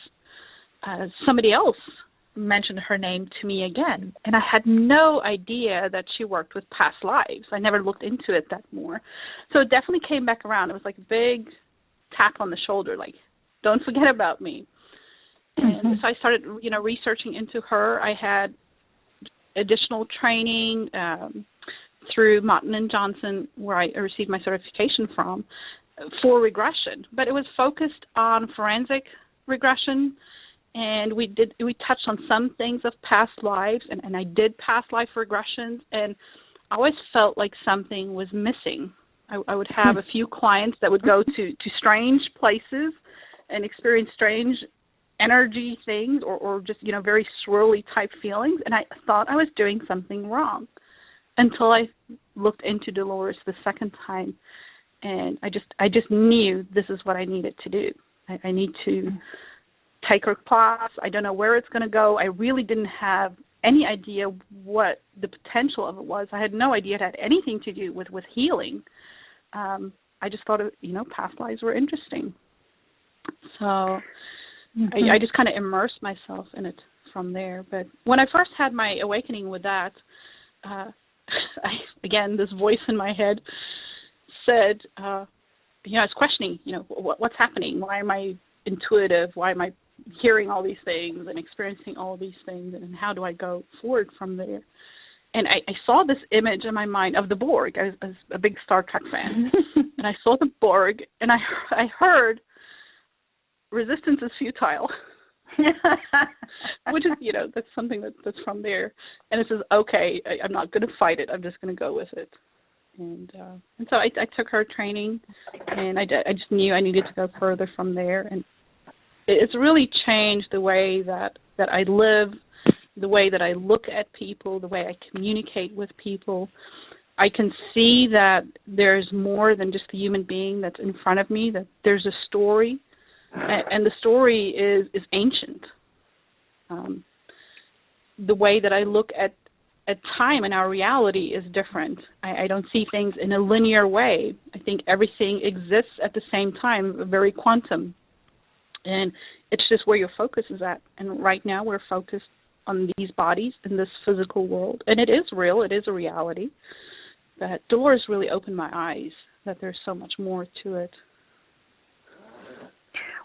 somebody else mentioned her name to me again. And I had no idea that she worked with past lives. I never looked into it that more. So it definitely came back around. It was like a big tap on the shoulder, like, don't forget about me. And so I started, researching into her. I had additional training through Mottin and Johnson, where I received my certification from. for regression, but it was focused on forensic regression, and we touched on some things of past lives, and I did past life regressions, and I always felt like something was missing. I would have a few clients that would go to strange places and experience strange energy things or just, very swirly type feelings, and I thought I was doing something wrong until I looked into Dolores the second time, and I just knew this is what I needed to do. I need to take her class. I don't know where it's going to go. I really didn't have any idea what the potential of it was. I had no idea it had anything to do with healing. I just thought, past lives were interesting. So I just kind of immersed myself in it from there. But when I first had my awakening with that, again, this voice in my head said, I was questioning, what's happening? Why am I intuitive? Why am I hearing all these things and experiencing all these things? And how do I go forward from there? And I saw this image in my mind of the Borg. I was a big Star Trek fan. And I saw the Borg, and I heard, resistance is futile. Which is, that's something that's from there. And it says, okay, I'm not going to fight it. I'm just going to go with it. And so I took her training, and I just knew I needed to go further from there. And it's really changed the way that I live, the way that I look at people, the way I communicate with people. I can see that there's more than just the human being that's in front of me, that there's a story, and the story is ancient. The way that I look at time and our reality is different. I don't see things in a linear way. I think everything exists at the same time, very quantum. And it's just where your focus is at. And right now we're focused on these bodies in this physical world. And it is real. It is a reality. But Dolores really opened my eyes that there's so much more to it.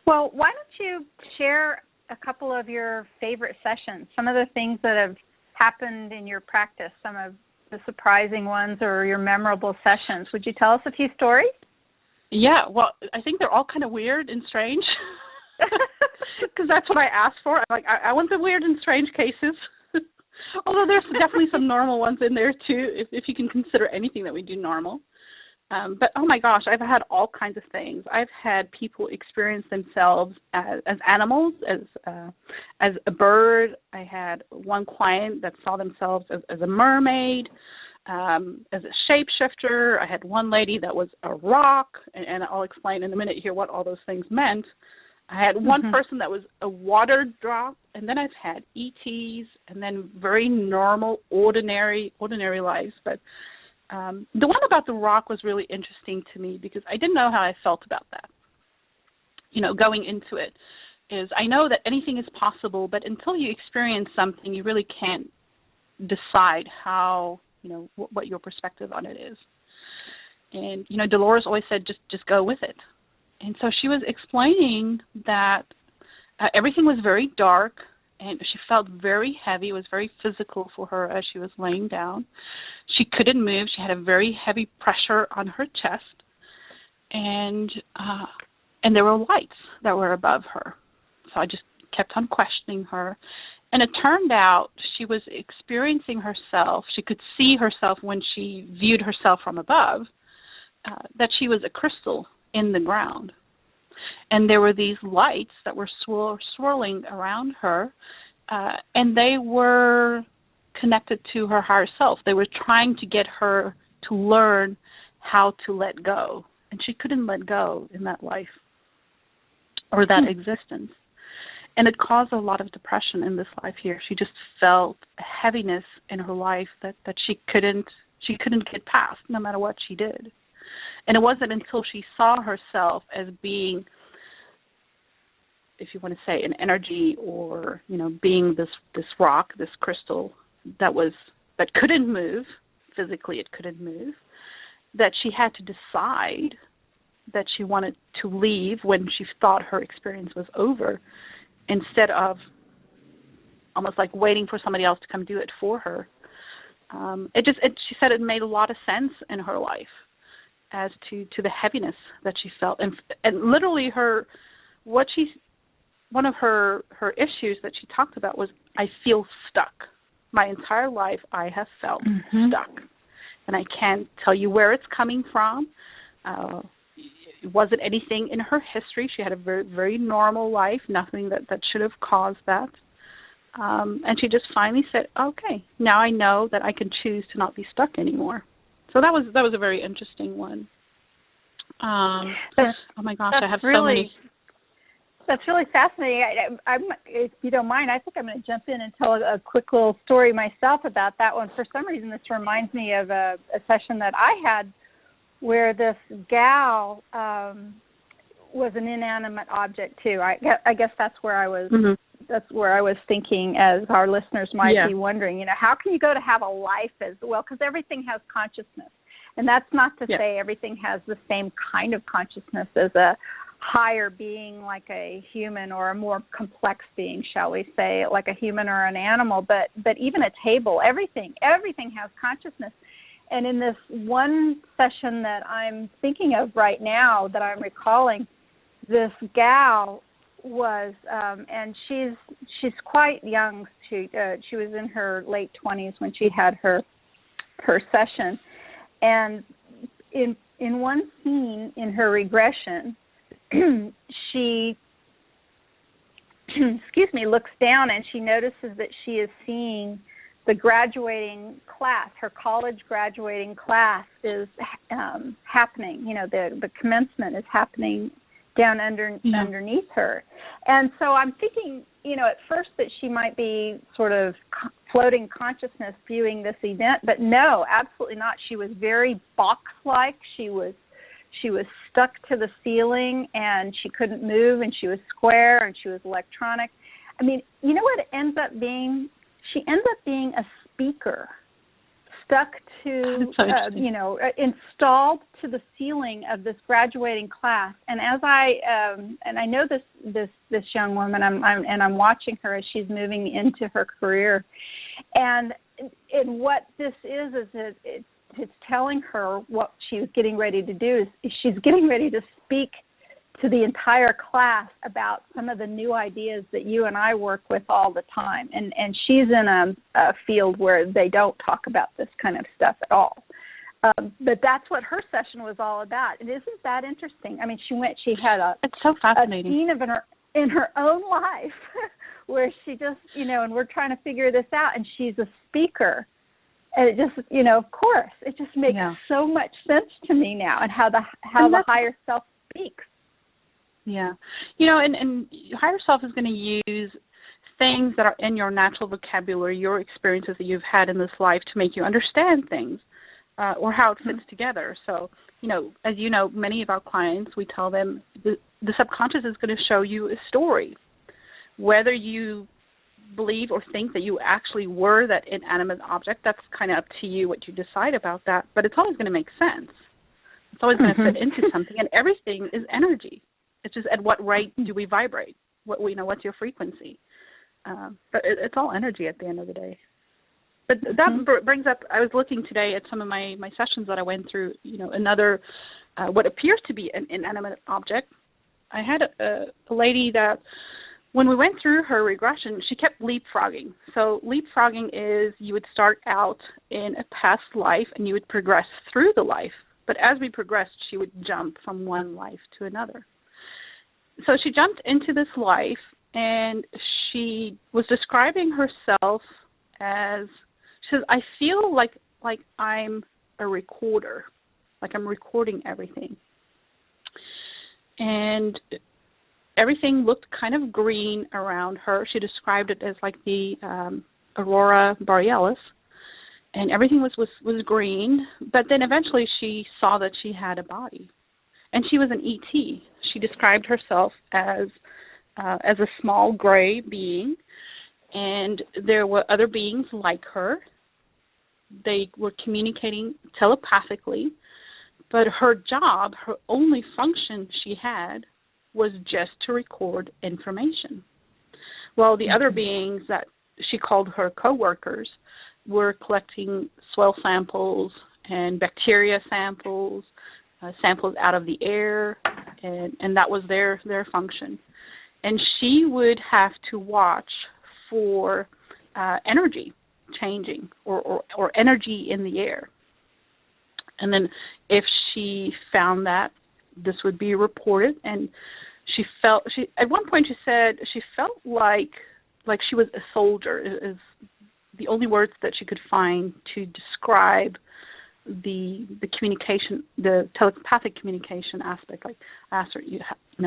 Well, why don't you share a couple of your favorite sessions, some of the things that have happened in your practice, some of the surprising ones or your memorable sessions. Would you tell us a few stories? Yeah, well, I think they're all kind of weird and strange because that's what I asked for. I'm like, I want the weird and strange cases, although there's definitely some normal ones in there too, if you can consider anything that we do normal. But oh my gosh, I've had all kinds of things. I've had people experience themselves as animals, as a bird. I had one client that saw themselves as a mermaid, as a shapeshifter. I had one lady that was a rock, and I'll explain in a minute here what all those things meant. I had one person that was a water drop, and then I've had ETs, and then very normal, ordinary lives. But the one about the rock was really interesting to me because I didn't know how I felt about that. Going into it is I know that anything is possible, but until you experience something, you really can't decide how, what your perspective on it is. And, Dolores always said, just go with it. And so she was explaining that everything was very dark, and she felt very heavy. It was very physical for her as she was laying down. She couldn't move. She had a very heavy pressure on her chest, and there were lights that were above her. So I just kept on questioning her. And it turned out she was experiencing herself. She could see herself when she viewed herself from above, that she was a crystal in the ground. And there were these lights that were swirling around her, and they were connected to her higher self. They were trying to get her to learn how to let go. And she couldn't let go in that life or that existence. And it caused a lot of depression in this life here. She just felt a heaviness in her life that she couldn't get past no matter what she did. And it wasn't until she saw herself as being, if you want to say, an energy or, being this rock, this crystal that couldn't move, physically it couldn't move, that she had to decide that she wanted to leave when she thought her experience was over, instead of almost like waiting for somebody else to come do it for her. She said it made a lot of sense in her life. as to the heaviness that she felt. And literally one of her issues that she talked about was, I feel stuck. My entire life I have felt stuck. And I can't tell you where it's coming from. It wasn't anything in her history. She had a very, very normal life, nothing that should have caused that. And she just finally said, okay, now I know that I can choose to not be stuck anymore. So that was a very interesting one. Oh my gosh, I have so many. That's really fascinating. I'm, if you don't mind, I think I'm going to jump in and tell a quick little story myself about that one. For some reason, this reminds me of a session that I had where this gal was an inanimate object too. I guess that's where I was. That's where I was thinking, as our listeners might be wondering, how can you go to have a life as well? Because everything has consciousness. And that's not to say everything has the same kind of consciousness as a higher being like a human, or a more complex being, shall we say, like a human or an animal. But even a table, everything has consciousness. And in this one session that I'm thinking of right now that I'm recalling, this gal was, and she's quite young. She was in her late 20s when she had her session, and in one scene in her regression, she looks down and she notices that she is seeing the graduating class. Her college graduating class is happening. The commencement is happening down underneath her. And so I'm thinking, at first that she might be sort of floating consciousness viewing this event, but no, absolutely not. She was very box-like. She was stuck to the ceiling, and she couldn't move, and she was square, and she was electronic. I mean, you know what it ends up being? She ends up being a speaker, stuck to, installed to the ceiling of this graduating class. And as I know this young woman, I'm watching her as she's moving into her career, and what this is it's telling her what she's getting ready to do is she's getting ready to speak to the entire class about some of the new ideas that you and I work with all the time. And she's in a field where they don't talk about this kind of stuff at all. But that's what her session was all about. And isn't that interesting? I mean, she had it's so fascinating. A scene in her own life where she just, and we're trying to figure this out, and she's a speaker. And it just, of course, it just makes so much sense to me now, and how the higher self speaks. Yeah. And higher self is going to use things that are in your natural vocabulary, your experiences that you've had in this life, to make you understand things or how it fits together. So, as you know, many of our clients, we tell them the subconscious is going to show you a story. Whether you believe or think that you actually were that inanimate object, that's kind of up to you what you decide about that, but it's always going to make sense. It's always going to fit into something, and everything is energy. It's just at what rate do we vibrate? What's your frequency? But it's all energy at the end of the day. But that brings up, I was looking today at some of my sessions that I went through, another, what appears to be an inanimate object. I had a lady that, when we went through her regression, she kept leapfrogging. So leapfrogging is you would start out in a past life and you would progress through the life. But as we progressed, she would jump from one life to another. So she jumped into this life, and she was describing herself as, she says, I feel like I'm a recorder, like I'm recording everything. And everything looked kind of green around her. She described it as like the aurora borealis, and everything was green. But then eventually she saw that she had a body, and she was an ET. She described herself as a small gray being, and there were other beings like her. They were communicating telepathically, but her job, her only function she had, was just to record information. Well, the other beings that she called her co-workers were collecting soil samples and bacteria samples, samples out of the air, and that was their function. And she would have to watch for energy changing or energy in the air. And then if she found that, this would be reported. And she at one point she said she felt like she was a soldier, is the only words that she could find to describe the communication, the telepathic communication aspect. Like, I asked her,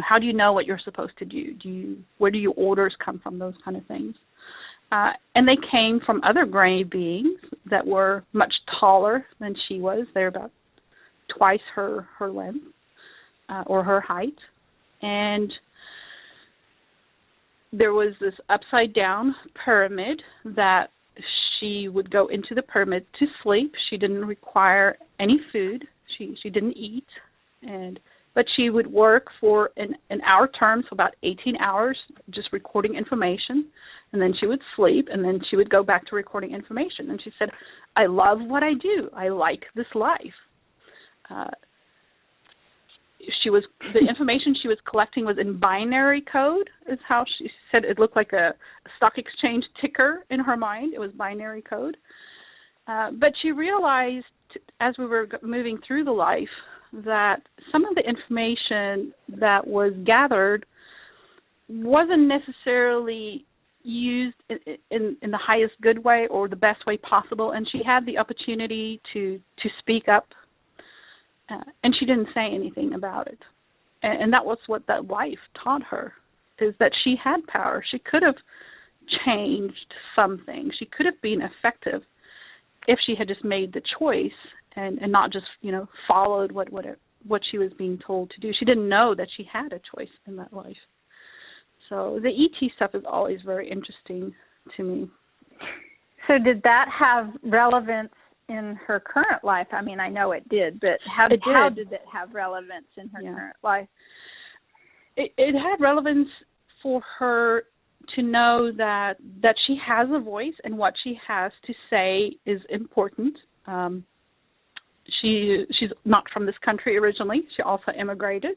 how do you know what you're supposed to do? Where do your orders come from? Those kind of things. And they came from other gray beings that were much taller than she was. They're about twice her length or her height. And there was this upside down pyramid that she would go into the pyramid to sleep. She didn't require any food. She didn't eat, but she would work for an hour term, so about 18 hours, just recording information, and then she would sleep, and then she would go back to recording information. And she said, "I love what I do. I like this life." The information she was collecting was in binary code, is how she said. It looked like a stock exchange ticker in her mind. It was binary code. But she realized as we were moving through the life that some of the information that was gathered wasn't necessarily used in the highest good way or the best way possible, and she had the opportunity to speak up. And she didn't say anything about it. And that was what that life taught her, is that she had power. She could have changed something. She could have been effective if she had just made the choice and not just, followed what she was being told to do. She didn't know that she had a choice in that life. So the ET stuff is always very interesting to me. So did that have relevance in her current life? I mean, I know it did, but how did it have relevance in her current life? It had relevance for her to know that she has a voice and what she has to say is important. She's not from this country originally. She also immigrated.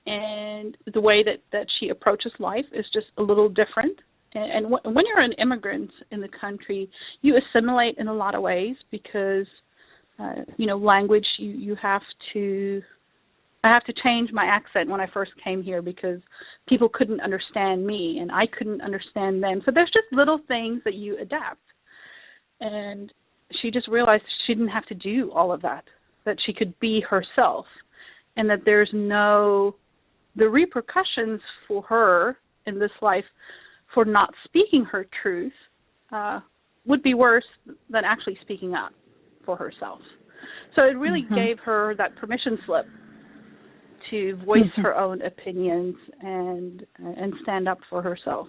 And the way that she approaches life is just a little different. And when you're an immigrant in the country, you assimilate in a lot of ways because, language, you have to. I have to change my accent when I first came here because people couldn't understand me and I couldn't understand them. So there's just little things that you adapt. And she just realized she didn't have to do all of that she could be herself, and that there's the repercussions for her in this life for not speaking her truth would be worse than actually speaking up for herself. So it really gave her that permission slip to voice her own opinions and stand up for herself.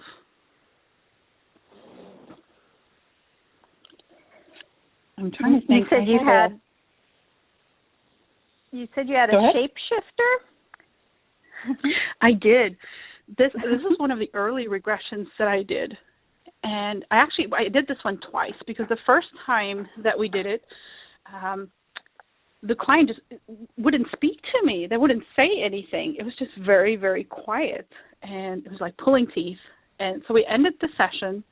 I'm trying to think. You said you had a shapeshifter? I did. This is one of the early regressions that I did. And I did this one twice because the first time that we did it, the client just wouldn't speak to me. They wouldn't say anything. It was just very, very quiet. And it was like pulling teeth. And so we ended the session,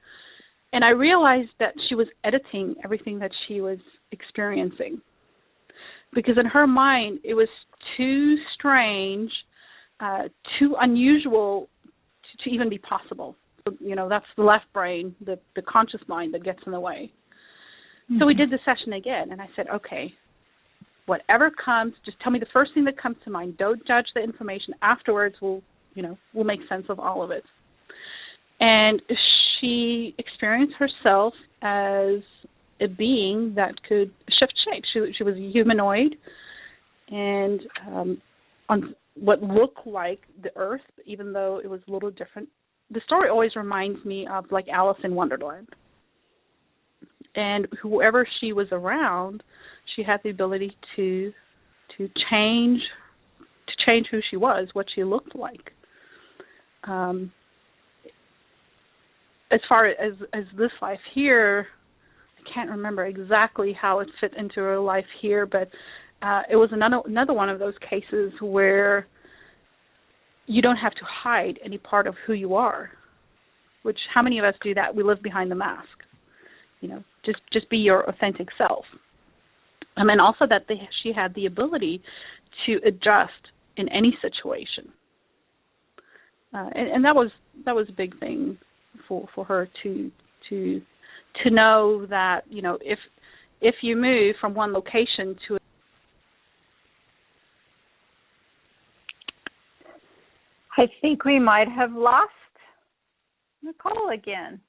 and I realized that she was editing everything that she was experiencing. Because in her mind, it was too strange, too unusual to even be possible. So, that's the left brain, the conscious mind that gets in the way. So we did the session again, and I said, okay, whatever comes, just tell me the first thing that comes to mind. Don't judge the information. Afterwards, we'll make sense of all of it. And she experienced herself as a being that could shift shape. She was a humanoid, and on what looked like the Earth, even though it was a little different. The story always reminds me of like Alice in Wonderland. And whoever she was around, she had the ability to change who she was, what she looked like. As far as this life here, I can't remember exactly how it fit into her life here, but it was another one of those cases where you don't have to hide any part of who you are, which how many of us do that? We live behind the mask. Just be your authentic self. And also that she had the ability to adjust in any situation. And that was a big thing for her to know that, if you move from one location to I think we might have lost Nicole again.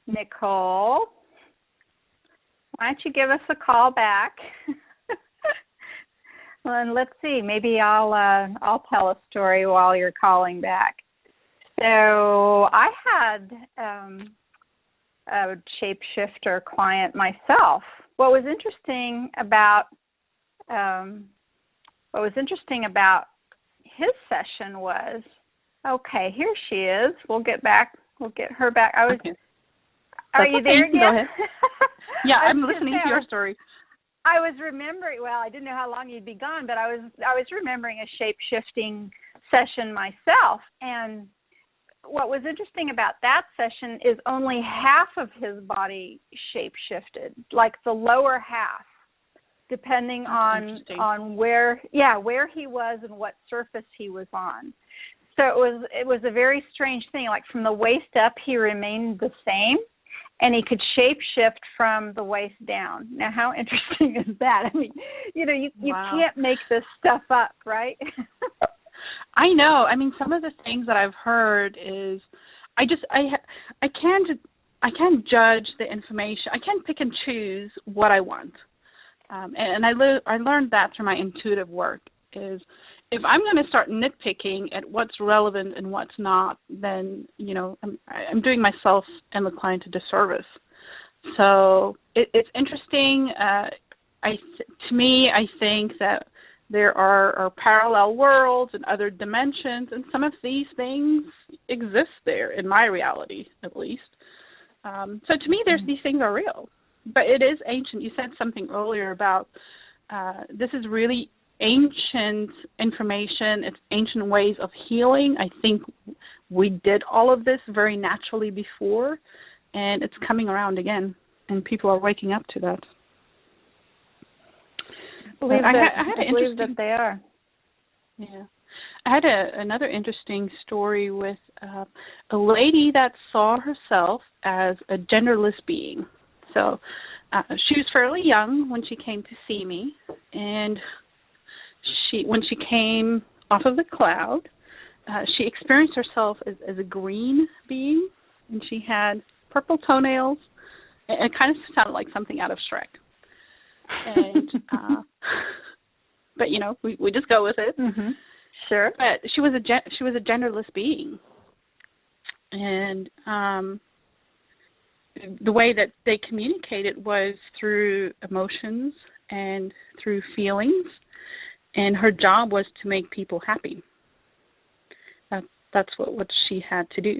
Nicole, why don't you give us a call back? Well, and let's see. Maybe I'll tell a story while you're calling back. So I had a shapeshifter client myself. What was interesting about his session was, okay, here she is. We'll get her back. Okay. Are you there again? Go ahead. Yeah, I'm listening to your story. I was remembering, I didn't know how long you'd be gone, but I was remembering a shape-shifting session myself. And what was interesting about that session is only half of his body shape-shifted, like the lower half, depending on where he was and what surface he was on. So it was a very strange thing. Like from the waist up, he remained the same, and he could shape-shift from the waist down. Now, how interesting is that? I mean, you can't make this stuff up, right? I know. I mean, some of the things that I've heard is I can't judge the information. I can't pick and choose what I want. And I learned that through my intuitive work is if I'm going to start nitpicking at what's relevant and what's not, then, I'm doing myself and the client a disservice. So it's interesting. To me, I think that there are parallel worlds and other dimensions, and some of these things exist there in my reality, at least. So to me, these things are real. But it is ancient. You said something earlier about this is really ancient information. It's ancient ways of healing. I think we did all of this very naturally before, and it's coming around again, and people are waking up to that. I believe that they are. Yeah. I had another interesting story with a lady that saw herself as a genderless being. So she was fairly young when she came to see me, and when she came off of the cloud, she experienced herself as a green being, and she had purple toenails. It kind of sounded like something out of Shrek. And but we just go with it. Mm-hmm. Sure. But she was a genderless being, and the way that they communicated was through emotions and through feelings, and her job was to make people happy. That's what she had to do.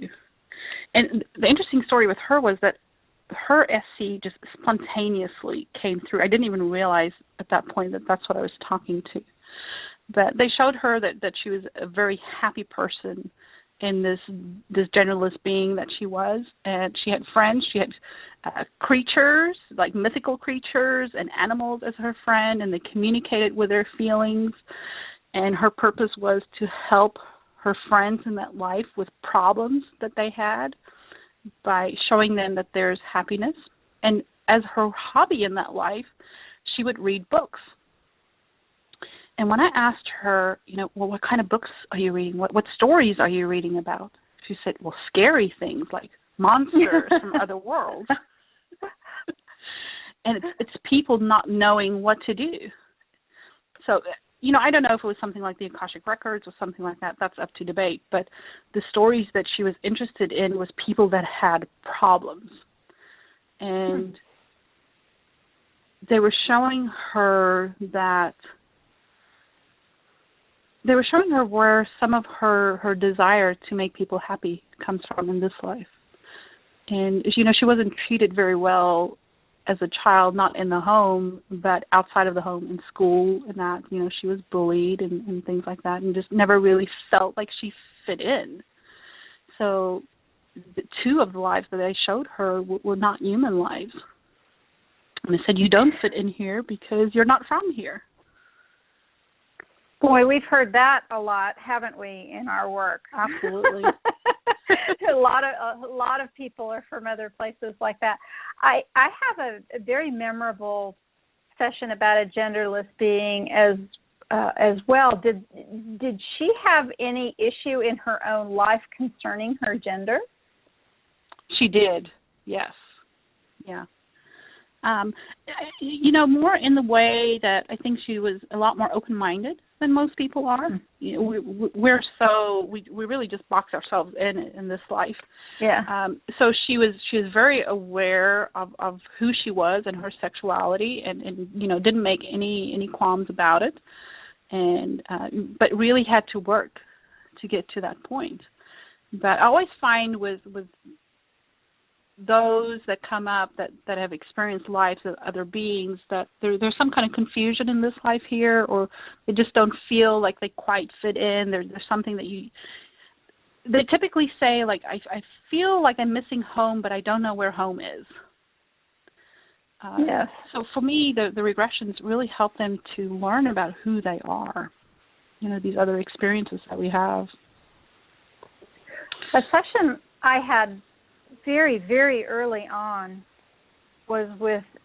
And the interesting story with her was that her SC just spontaneously came through. I didn't even realize at that point that that's what I was talking to. But they showed her that she was a very happy person in this genderless being that she was. And she had friends. She had creatures, like mythical creatures and animals as her friend, and they communicated with their feelings. And her purpose was to help her friends in that life with problems that they had by showing them that there's happiness. And as her hobby in that life, she would read books. And when I asked her, what kind of books are you reading? What stories are you reading about? She said, well, scary things like monsters from other worlds. And it's people not knowing what to do. So, I don't know if it was something like the Akashic Records or something like that. That's up to debate. But the stories that she was interested in was people that had problems. And they were showing her where some of her desire to make people happy comes from in this life. And, she wasn't treated very well as a child, not in the home, but outside of the home in school, and that, she was bullied and things like that, and just never really felt like she fit in. So the two of the lives that I showed her were not human lives. And I said, you don't fit in here because you're not from here. Boy, we've heard that a lot, haven't we, in our work? Absolutely. a lot of people are from other places like that. I have a very memorable session about a genderless being as well. Did she have any issue in her own life concerning her gender? She did. Yes. Yeah. More in the way that I think she was a lot more open-minded than most people are. We really just box ourselves in this life. Yeah. So she was very aware of who she was and her sexuality, and didn't make any qualms about it, and but really had to work to get to that point. But I always find with those that come up that have experienced lives of other beings, that there's some kind of confusion in this life here, or they just don't feel like they quite fit in. There's something that they typically say, like, I feel like I'm missing home, but I don't know where home is. Yes. So for me, the regressions really help them to learn about who they are, these other experiences that we have. A session I had very, very early on was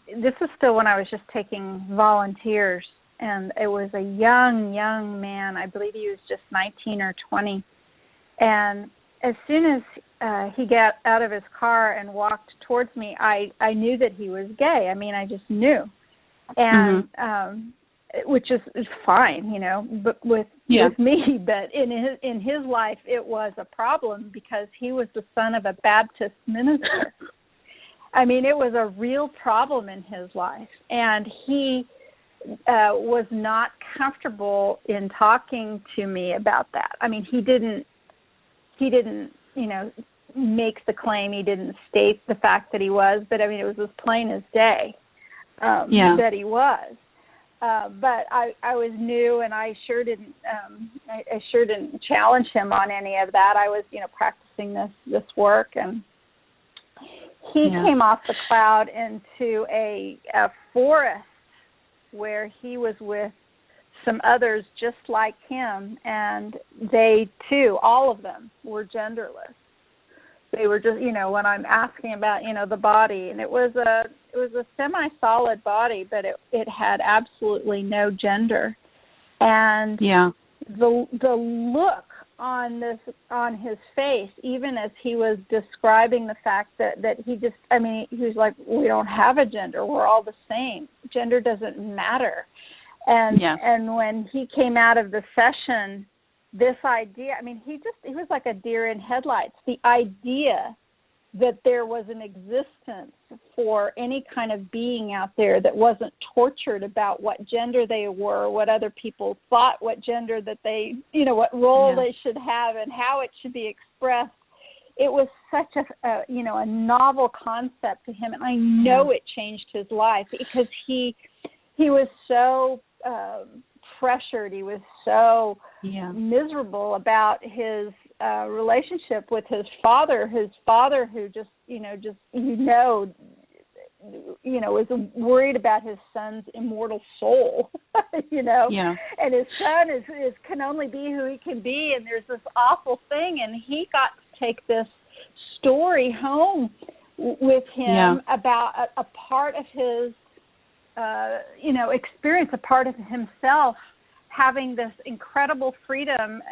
this is still when I was just taking volunteers, and it was a young man. I believe he was just 19 or 20. And as soon as he got out of his car and walked towards me, I knew that he was gay. I mean, I just knew. And which is fine, but with me. But in his life, it was a problem because he was the son of a Baptist minister. I mean, it was a real problem in his life, and he was not comfortable in talking to me about that. I mean, he didn't, make the claim. He didn't state the fact that he was, but I mean, it was as plain as day that he was. But I was new, and I sure didn't challenge him on any of that. I was, practicing this work, and he came off the cloud into a forest where he was with some others just like him, and they too, all of them, were genderless. They were just, when I'm asking about, the body, and it was a semi-solid body, but it had absolutely no gender. And the look on his face, even as he was describing the fact that he just, he was like, we don't have a gender, we're all the same. Gender doesn't matter. And when he came out of the session, this idea, he was like a deer in headlights. The idea that there was an existence for any kind of being out there that wasn't tortured about what gender they were, what other people thought, what gender that they, what role they should have and how it should be expressed. It was such a novel concept to him, and I know it changed his life because he was so pressured. He was so miserable about his relationship with his father who just was worried about his son's immortal soul, and his son can only be who he can be, and there's this awful thing, and he got to take this story home with him about a part of his experience, a part of himself, having this incredible freedom,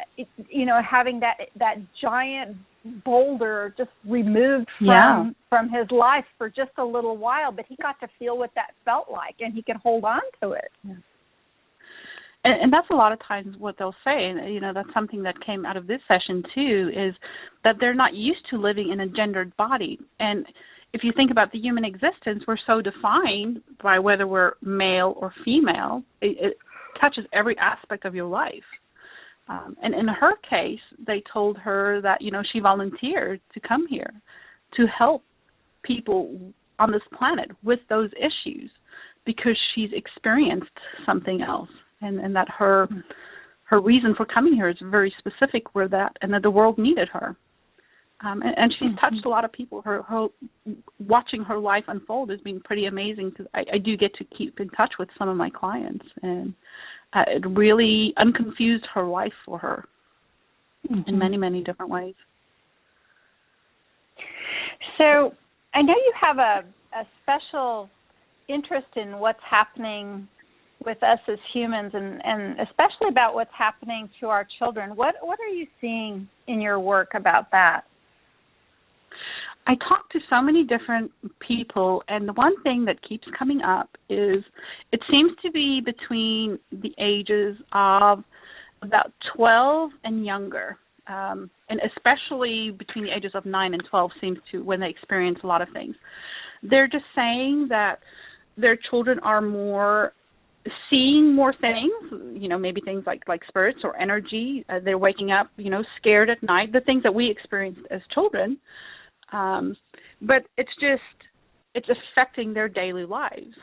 having that giant boulder just removed from his life for just a little while, but he got to feel what that felt like, and he could hold on to it. Yeah. And that's a lot of times what they'll say, and that's something that came out of this session too, is that they're not used to living in a gendered body. And if you think about the human existence, we're so defined by whether we're male or female. It touches every aspect of your life. And in her case, they told her that, she volunteered to come here to help people on this planet with those issues because she's experienced something else, and that her reason for coming here is very specific with that, and that the world needed her. And she's touched a lot of people. Her watching her life unfold has been pretty amazing because I do get to keep in touch with some of my clients, and it really unconfused her life for her in many, many different ways. So I know you have a special interest in what's happening with us as humans, and especially about what's happening to our children. What are you seeing in your work about that? I talk to so many different people, and the one thing that keeps coming up is it seems to be between the ages of about 12 and younger, and especially between the ages of 9 and 12 seems to when they experience a lot of things. They're just saying that their children are more seeing more things, maybe things like spirits or energy. They're waking up, scared at night, the things that we experienced as children. But it's affecting their daily lives.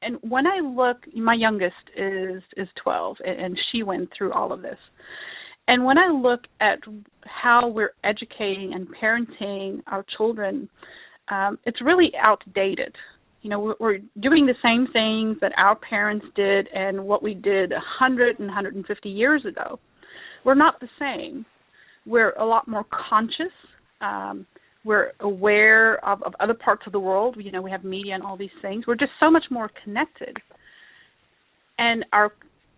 And when I look, my youngest is 12, and she went through all of this. And when I look at how we're educating and parenting our children, it's really outdated. We're doing the same things that our parents did and what we did 100 and 150 years ago. We're not the same. We're a lot more conscious. We're aware of other parts of the world. We have media and all these things. We're just so much more connected. And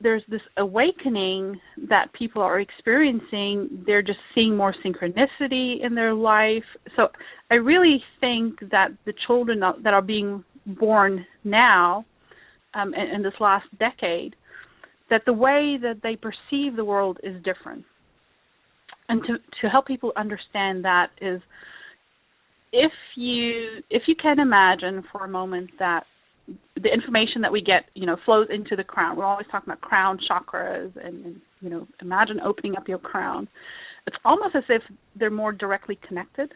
there's this awakening that people are experiencing. They're just seeing more synchronicity in their life. So I really think that the children that are being born now, in this last decade, that the way that they perceive the world is different. And to help people understand that is, if you can imagine for a moment that the information that we get, flows into the crown. We're always talking about crown chakras, and imagine opening up your crown. It's almost as if they're more directly connected,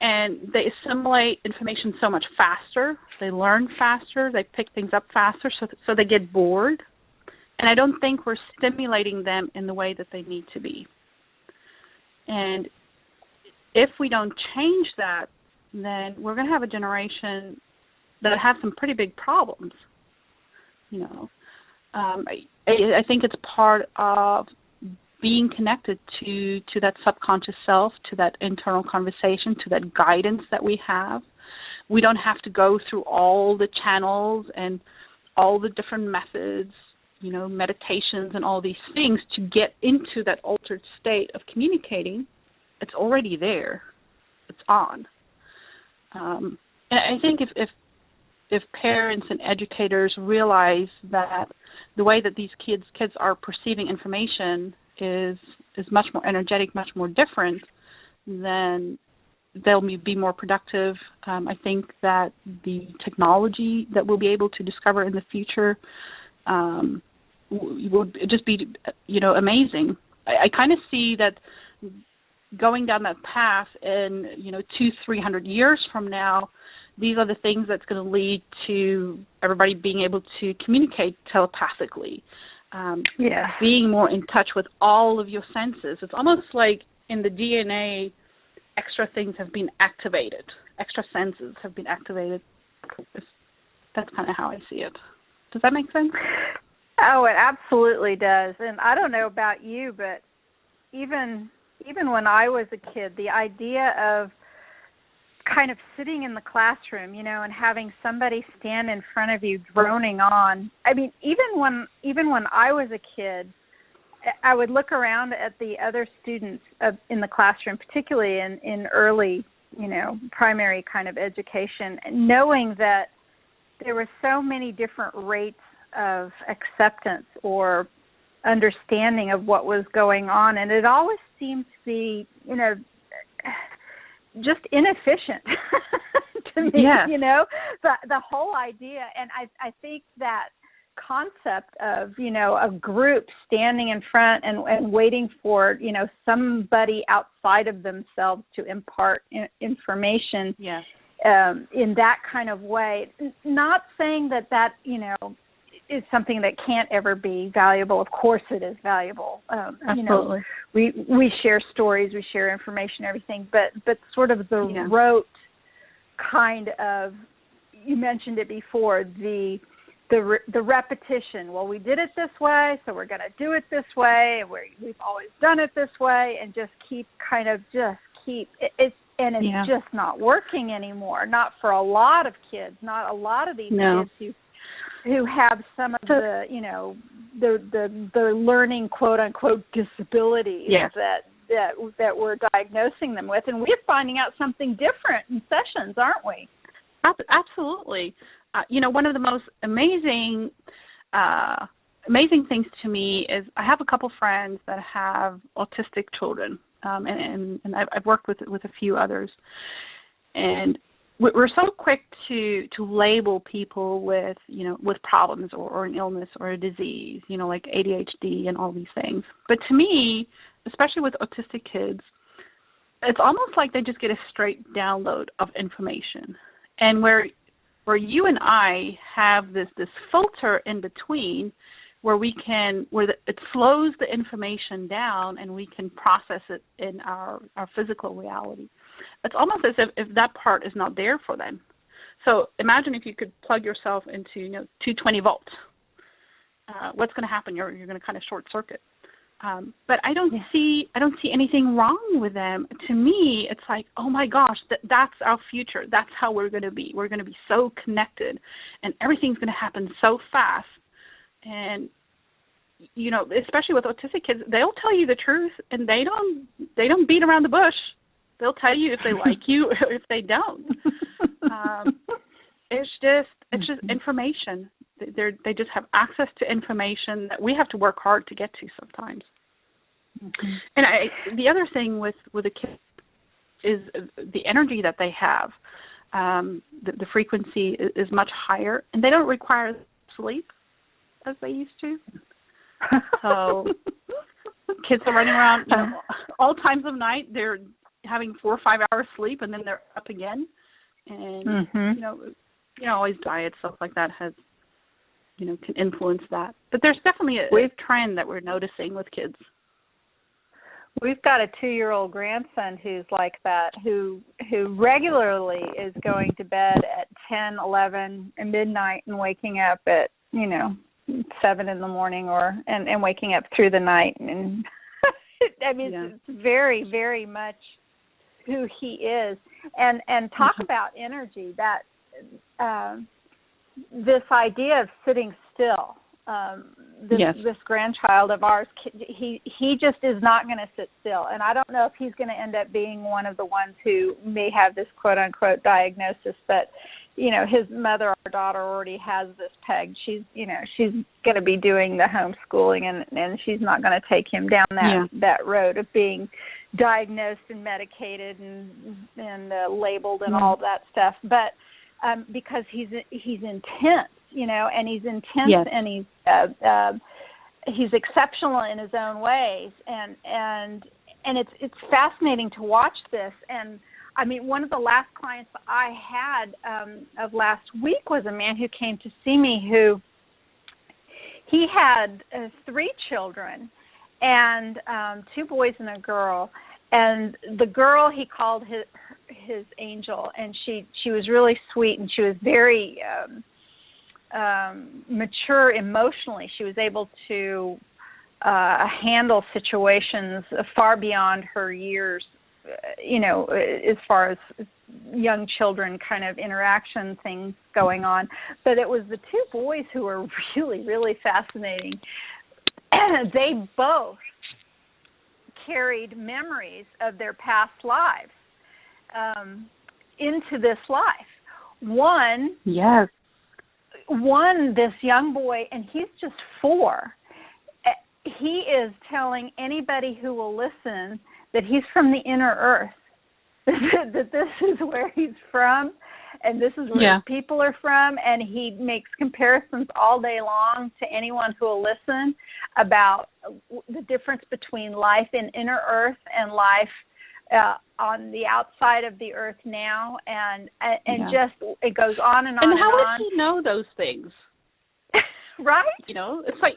and they assimilate information so much faster. They learn faster. They pick things up faster, so they get bored. And I don't think we're stimulating them in the way that they need to be. And if we don't change that, then we're going to have a generation that have some pretty big problems. I think it's part of being connected to that subconscious self, to that internal conversation, to that guidance that we have. We don't have to go through all the channels and all the different methods, meditations and all these things to get into that altered state of communicating. It's already there. It's on. And I think if parents and educators realize that the way that these kids are perceiving information is much more energetic, much more different, then they'll be more productive. I think that the technology that we'll be able to discover in the future will just be, amazing. I kind of see that going down that path in, 200-300 years from now, these are the things that's going to lead to everybody being able to communicate telepathically, being more in touch with all of your senses. It's almost like in the DNA, extra things have been activated, extra senses have been activated. That's kind of how I see it. Does that make sense? Oh, it absolutely does. And I don't know about you, but even when I was a kid, the idea of kind of sitting in the classroom, and having somebody stand in front of you droning on. I mean, even when I was a kid, I would look around at the other students in the classroom, particularly in early, primary kind of education, knowing that there were so many different rates of acceptance or understanding of what was going on, and it always seemed to be, just inefficient to me, the whole idea. And I think that concept of, a group standing in front and waiting for, somebody outside of themselves to impart information. Yeah. in that kind of way. Not saying that is something that can't ever be valuable. Of course it is valuable. Absolutely. We share stories, we share information, everything, but sort of the rote kind of, you mentioned it before, the repetition. Well, we did it this way, so we're going to do it this way, and we've always done it this way, and just keep it's just not working anymore. Not for a lot of kids, not a lot of these kids who have some of the learning, quote unquote, disabilities that we're diagnosing them with, and we're finding out something different in sessions, aren't we? Absolutely. One of the most amazing things to me is I have a couple friends that have autistic children, and I've worked with a few others, and we're so quick to label people with problems or an illness or a disease, like ADHD and all these things. But to me, especially with autistic kids, it's almost like they just get a straight download of information. And where you and I have this filter in between where it slows the information down and we can process it in our physical reality. It's almost as if that part is not there for them. So imagine if you could plug yourself into 220 volts. What's going to happen? You're going to kind of short circuit. But I don't see anything wrong with them. To me, it's like, oh my gosh, that's our future. That's how we're going to be. We're going to be so connected, and everything's going to happen so fast. And especially with autistic kids, they'll tell you the truth, and they don't beat around the bush. They'll tell you if they like you or if they don't. It's just information. They just have access to information that we have to work hard to get to sometimes. Mm-hmm. And the other thing with a kid is the energy that they have. The frequency is much higher, and they don't require sleep as they used to. So kids are running around all times of night. They're having 4 or 5 hours sleep, and then they're up again. And always diet, stuff like that has can influence that. But there's definitely a trend that we're noticing with kids. We've got a 2-year-old grandson who's like that, who regularly is going to bed at 10, 11, and midnight and waking up at 7 in the morning and waking up through the night. And it's very, very much who he is. And talk about energy, that this idea of sitting still. This grandchild of ours, he just is not going to sit still. And I don't know if he's going to end up being one of the ones who may have this quote-unquote diagnosis, but, his mother, our daughter, already has this pegged. She's going to be doing the homeschooling, and she's not going to take him down that road of being diagnosed and medicated and labeled and all that stuff. But because he's intense, and he's intense, and he's exceptional in his own ways, and it's fascinating to watch this. And I mean, one of the last clients I had of last week was a man who came to see me who he had 3 children, and 2 boys and a girl. And the girl he called his angel, and she was really sweet, and she was very mature emotionally. She was able to handle situations far beyond her years, as far as young children kind of interaction things going on. But it was the 2 boys who were really, really fascinating. They both carried memories of their past lives into this life. One, this young boy, and he's just 4, he is telling anybody who will listen that he's from the inner earth, that this is where he's from, and this is where his people are from, and he makes comparisons all day long to anyone who will listen about the difference between life in inner earth and life on the outside of the earth now, and just it goes on and on. And how would he know those things? Right? It's like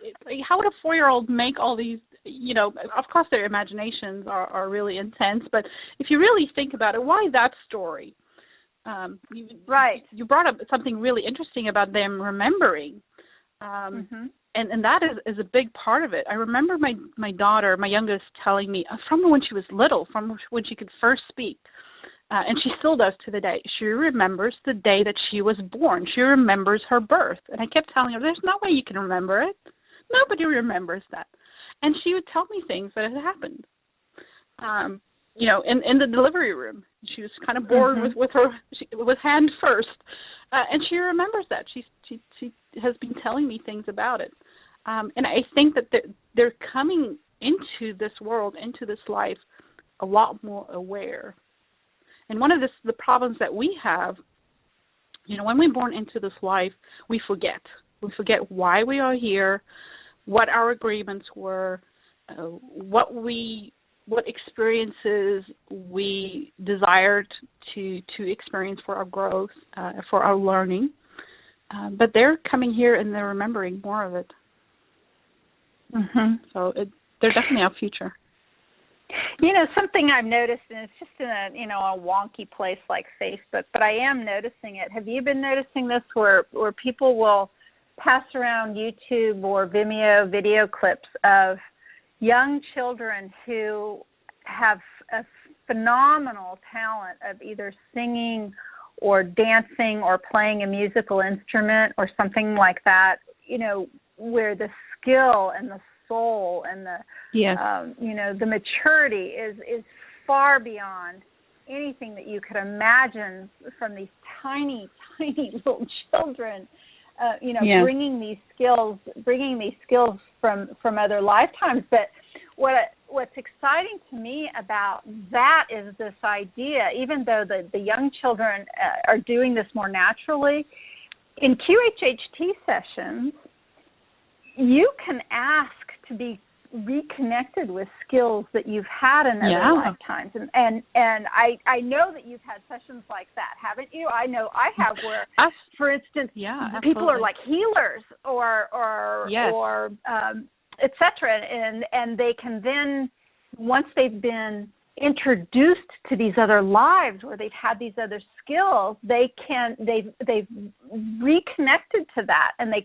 how would a 4-year-old make all these? Of course their imaginations are really intense, but if you really think about it, why that story? You brought up something really interesting about them remembering. And that is a big part of it. I remember my daughter, my youngest, telling me from when she was little, from when she could first speak, and she still does to the day. She remembers the day that she was born. She remembers her birth. And I kept telling her, there's no way you can remember it. Nobody remembers that. And she would tell me things that had happened. In the delivery room. She was kind of born with hand first. And she remembers that. She has been telling me things about it. And I think that they're coming into this world, into this life, a lot more aware. And one of the problems that we have, when we're born into this life, we forget. We forget why we are here, what our agreements were, what experiences we desired to experience for our growth, for our learning. But they're coming here and they're remembering more of it. So they're definitely our future. Something I've noticed, and it's just in a wonky place like Facebook, but I am noticing it. Have you been noticing this where people will pass around YouTube or Vimeo video clips of young children who have a phenomenal talent of either singing or dancing or playing a musical instrument or something like that, where the skill and the soul and the the maturity is far beyond anything that you could imagine from these tiny little children. Bringing these skills from other lifetimes. But what's exciting to me about that is this idea, even though the young children are doing this more naturally, in QHHT sessions, you can ask to be reconnected with skills that you've had in other lifetimes, and I know that you've had sessions like that, haven't you? I know I have, where, for instance, people are like healers or etc. And they can then, once they've been introduced to these other lives where they've had these other skills, they've reconnected to that, and they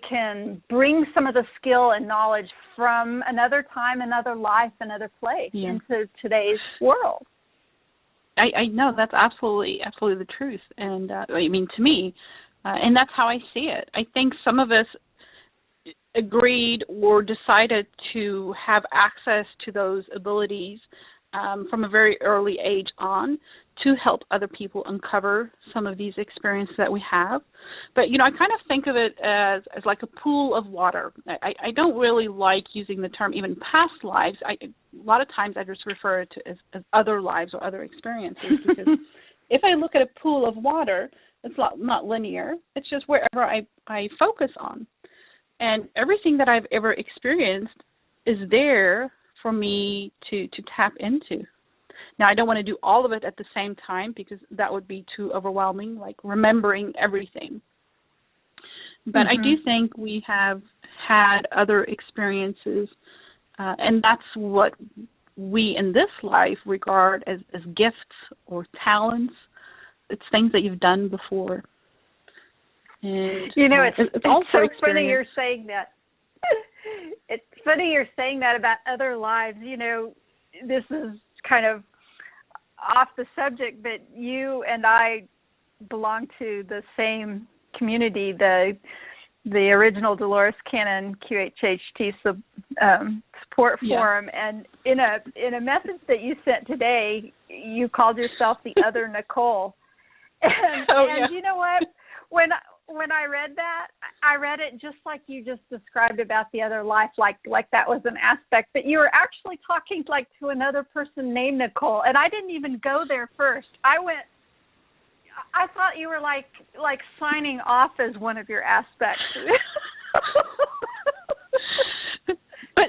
can bring some of the skill and knowledge from another time, another life, another place into today's world. I know that's absolutely the truth, and to me, and that's how I see it. I think some of us agreed or decided to have access to those abilities from a very early age on to help other people uncover some of these experiences that we have. But, I kind of think of it as like a pool of water. I don't really like using the term even past lives. A lot of times I just refer to it as other lives or other experiences, because if I look at a pool of water, it's not linear. It's just wherever I focus on. And everything that I've ever experienced is there for me to tap into. Now, I don't want to do all of it at the same time, because that would be too overwhelming, like remembering everything. But I do think we have had other experiences, and that's what we in this life regard as gifts or talents. It's things that you've done before. And, it's so funny you're saying that. It's funny you're saying that about other lives. This is kind of off the subject, but you and I belong to the same community, the original Dolores Cannon QHHT support forum. And in a message that you sent today, you called yourself the other Nicole. And you know what? When I read that, I read it just like you just described about the other life, like that was an aspect. But you were actually talking like to another person named Nicole, and I didn't even go there first. I thought you were like signing off as one of your aspects. But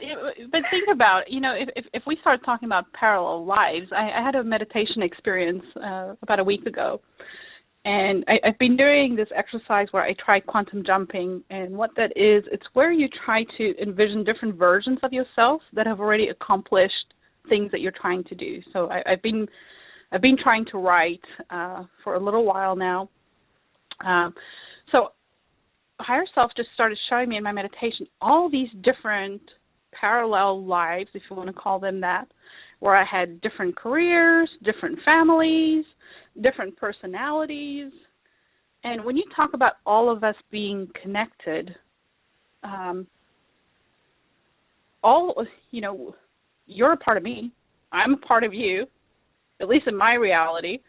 think about it, if we start talking about parallel lives, I had a meditation experience about a week ago, and I've been doing this exercise where I try quantum jumping, and what that is, it's where you try to envision different versions of yourself that have already accomplished things that you're trying to do. So I've been trying to write for a little while now. So higher self just started showing me in my meditation all these different parallel lives, if you want to call them that, where I had different careers, different families, different personalities. And when you talk about all of us being connected, you're a part of me. I'm a part of you, at least in my reality.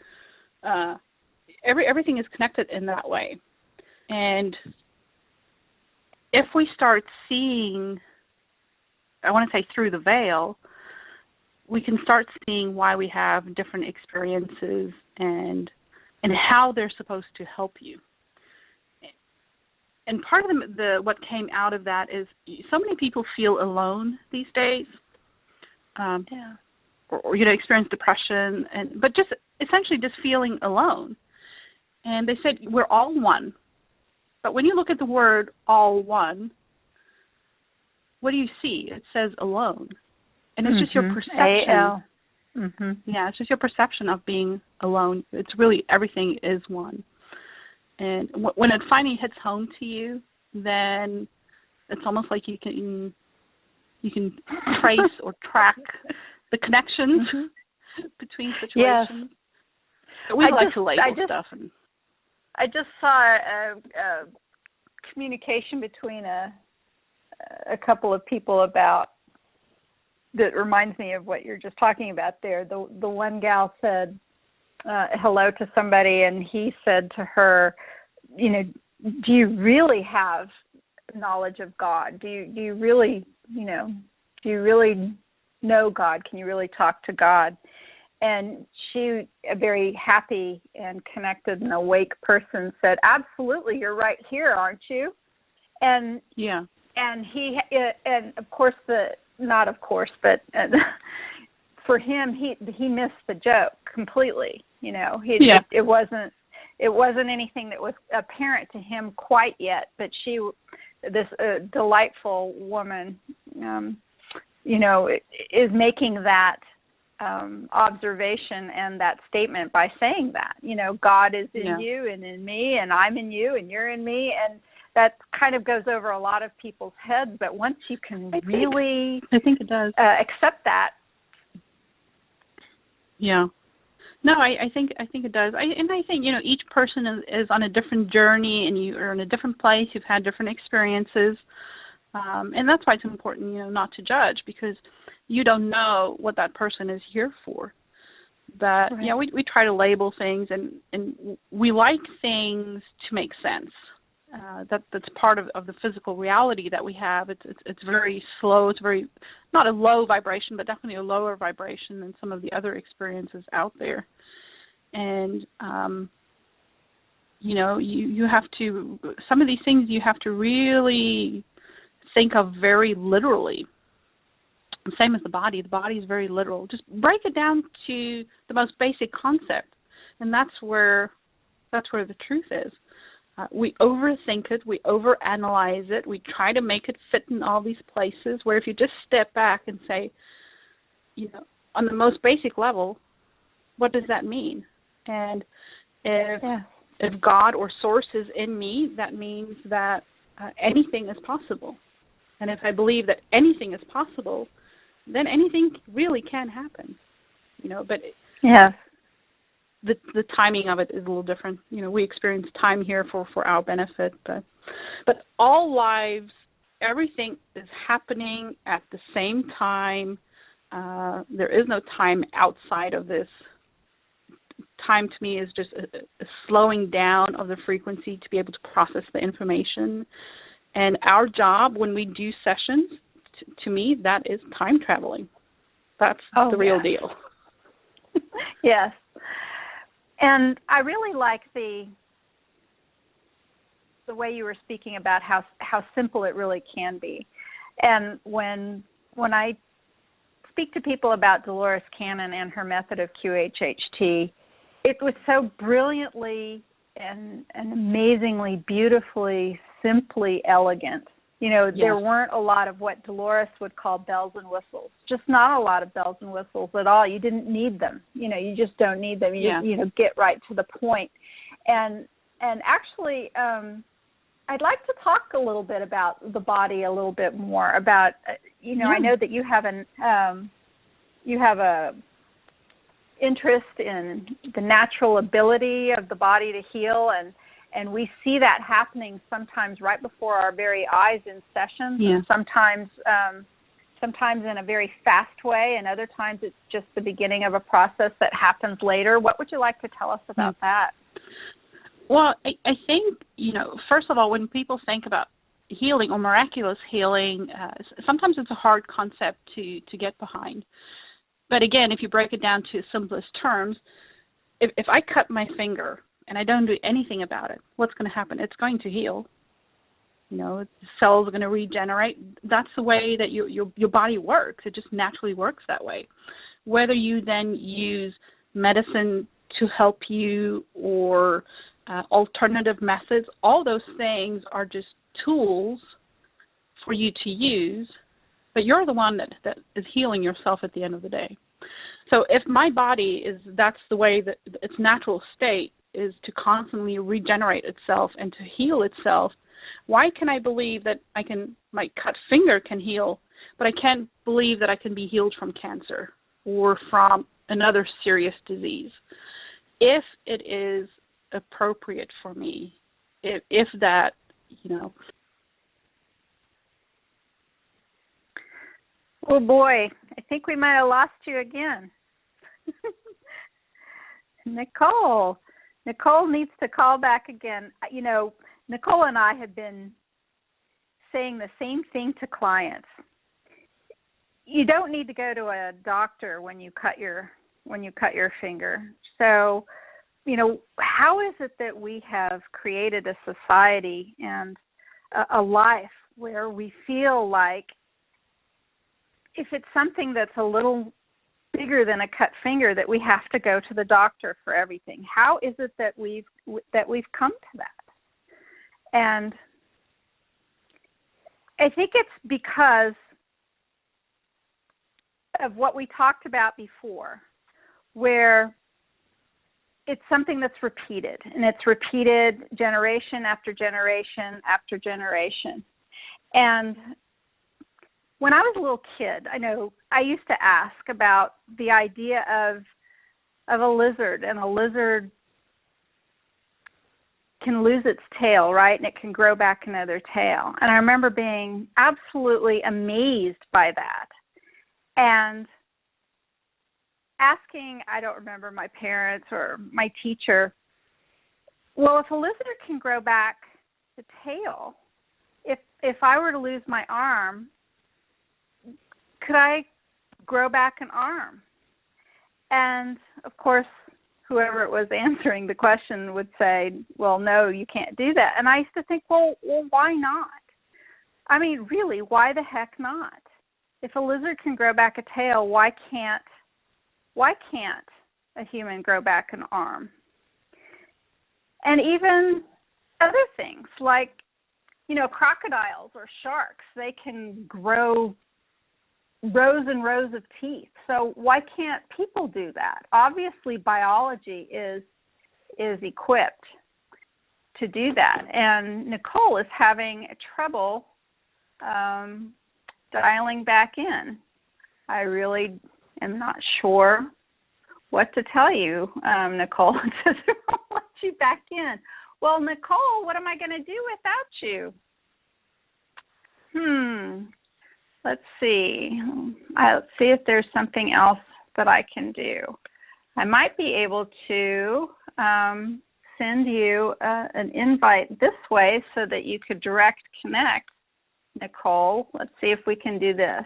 Everything is connected in that way. And if we start seeing, I want to say through the veil, we can start seeing why we have different experiences and how they're supposed to help you. And part of what came out of that is so many people feel alone these days, or experience depression, but just essentially just feeling alone. And they said we're all one. But when you look at the word all one, what do you see? It says alone. And it's just your perception. Mm-hmm. Yeah, it's just your perception of being alone. It's really everything is one. And when it finally hits home to you, then it's almost like you can trace or track the connections between situations. Yes. We like to label stuff. I just saw a communication between a couple of people about that reminds me of what you're just talking about there. The one gal said hello to somebody, and he said to her, do you really have knowledge of God? Do you really know God? Can you really talk to God? And she, a very happy and connected and awake person, said, absolutely, you're right here, aren't you? And yeah. And he, and of course, but for him, he missed the joke completely. It wasn't anything that was apparent to him quite yet. But this delightful woman, is making that observation and that statement by saying that, God is in you and in me, and I'm in you and you're in me, and that kind of goes over a lot of people's heads. But once you can I think it does accept that. Yeah. No, I think it does. I think each person is on a different journey, and you are in a different place. You've had different experiences, and that's why it's important, not to judge, because you don't know what that person is here for. But right. We try to label things, and we like things to make sense. That's part of the physical reality that we have. It's very slow. It's very not a low vibration, but definitely a lower vibration than some of the other experiences out there. And you have to, some of these things you have to really think of very literally. Same as the body. The body is very literal. Just break it down to the most basic concept, and that's where the truth is. We overthink it. We overanalyze it. We try to make it fit in all these places, where if you just step back and say, on the most basic level, what does that mean? And if God or source is in me, that means that anything is possible. And if I believe that anything is possible, then anything really can happen. But the timing of it is a little different. We experience time here for our benefit, but all lives, everything is happening at the same time. There is no time outside of this. Time to me is just a slowing down of the frequency to be able to process the information. And our job when we do sessions, to me, that is time traveling. That's the real deal. Yes. And I really like the way you were speaking about how simple it really can be. And when I speak to people about Dolores Cannon and her method of QHHT, it was so brilliantly and amazingly, beautifully, simply elegant. You know, there weren't a lot of what Dolores would call bells and whistles. Just not a lot of bells and whistles at all. You didn't need them. You know, you just don't need them. You just, you know, get right to the point. And actually, I'd like to talk a little bit about the body a little bit more. About you know, I know that you have a interest in the natural ability of the body to heal, and we see that happening sometimes right before our very eyes in sessions, and sometimes in a very fast way, and other times it's just the beginning of a process that happens later. What would you like to tell us about that? Well, I think, you know, first of all, when people think about healing or miraculous healing, sometimes it's a hard concept to get behind. But again, if you break it down to simplest terms, if I cut my finger and I don't do anything about it, what's going to happen? It's going to heal. You know, the cells are going to regenerate. That's the way that your body works. It just naturally works that way. Whether you then use medicine to help you or alternative methods, all those things are just tools for you to use, but you're the one that is healing yourself at the end of the day. So if my body that's the way that its natural state is to constantly regenerate itself and to heal itself, why can I believe that my cut finger can heal, but I can't believe that I can be healed from cancer or from another serious disease? If it is appropriate for me, if that, you know. Oh boy, I think we might have lost you again. Nicole needs to call back again. You know, Nicole and I have been saying the same thing to clients. You don't need to go to a doctor when you cut your finger. So, you know, how is it that we have created a society and a life where we feel like if it's something that's a little bigger than a cut finger that we have to go to the doctor for everything? How is it that we've come to that? And I think it's because of what we talked about before, where it's something that's repeated, and it's repeated generation after generation after generation. And when I was a little kid, I know I used to ask about the idea of a lizard, and a lizard can lose its tail, right? And it can grow back another tail. And I remember being absolutely amazed by that. And asking, I don't remember my parents or my teacher, well, if a lizard can grow back the tail, if I were to lose my arm, could I grow back an arm? And, of course, whoever it was answering the question would say, well, no, you can't do that. And I used to think, well, why not? I mean, really, why the heck not? If a lizard can grow back a tail, why can't a human grow back an arm? And even other things like, you know, crocodiles or sharks, they can grow rows and rows of teeth. So why can't people do that? Obviously, biology is equipped to do that. And Nicole is having trouble dialing back in. I really am not sure what to tell you, Nicole. It says I won't let you back in. Well, Nicole, what am I going to do without you? Let's see. Let's see if there's something else that I can do. I might be able to send you an invite this way so that you could direct connect, Nicole. Let's see if we can do this.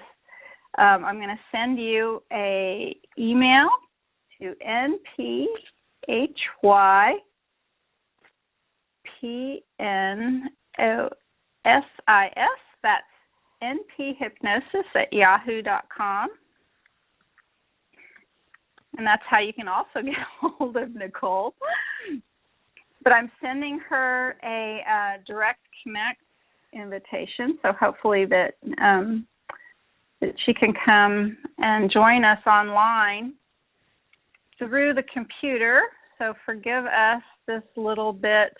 I'm going to send you a email to nphypnosis. That's nphypnosis@yahoo.com. And that's how you can also get a hold of Nicole. But I'm sending her a direct connect invitation, so hopefully that she can come and join us online through the computer. So forgive us this little bit,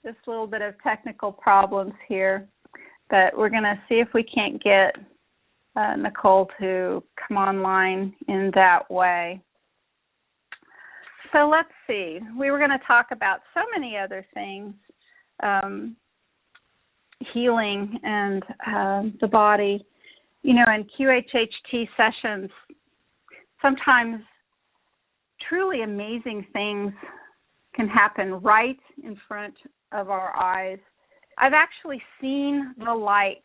this little bit of technical problems here. But we're going to see if we can't get Nicole to come online in that way. So let's see. We were going to talk about so many other things, healing and the body. You know, in QHHT sessions, sometimes truly amazing things can happen right in front of our eyes. I've actually seen the light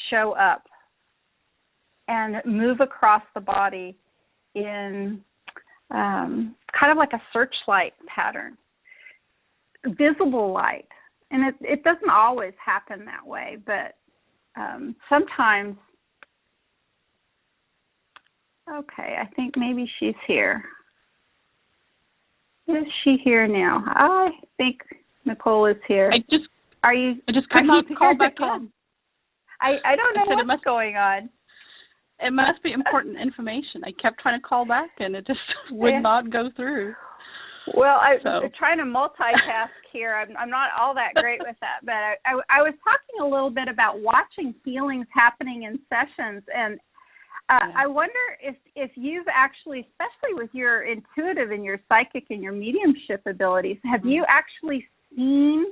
show up and move across the body in kind of like a searchlight pattern, visible light. And it doesn't always happen that way, but sometimes. Okay, I think maybe she's here. Is she here now? I think Nicole is here. I just could not call back in. I don't know what's going on. It must be important information. I kept trying to call back, and it just would not go through. Well, I'm trying to multitask here. I'm not all that great with that. But I was talking a little bit about watching healings happening in sessions, and I wonder if you've actually, especially with your intuitive and your psychic and your mediumship abilities, have you actually seen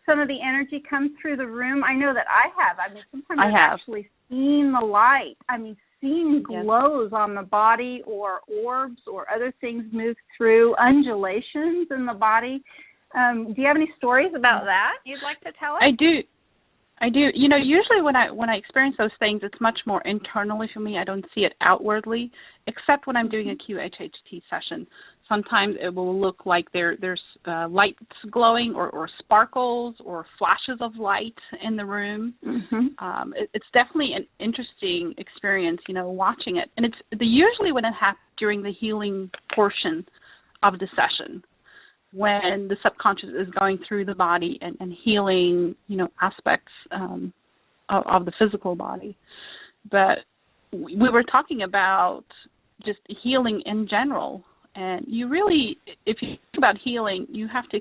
some of the energy come through the room? I know that I have. I mean, sometimes I've actually seen the light. I mean, seen glows on the body or orbs or other things move through, undulations in the body. Do you have any stories about that you'd like to tell us? I do. You know, usually when I experience those things, it's much more internally for me. I don't see it outwardly, except when I'm doing a QHHT session. Sometimes it will look like there's lights glowing or sparkles or flashes of light in the room. Mm-hmm. It's definitely an interesting experience, you know, watching it. And it's usually when it happens during the healing portion of the session, when the subconscious is going through the body and healing, you know, aspects of the physical body. But we were talking about just healing in general. And you really, if you think about healing, you have to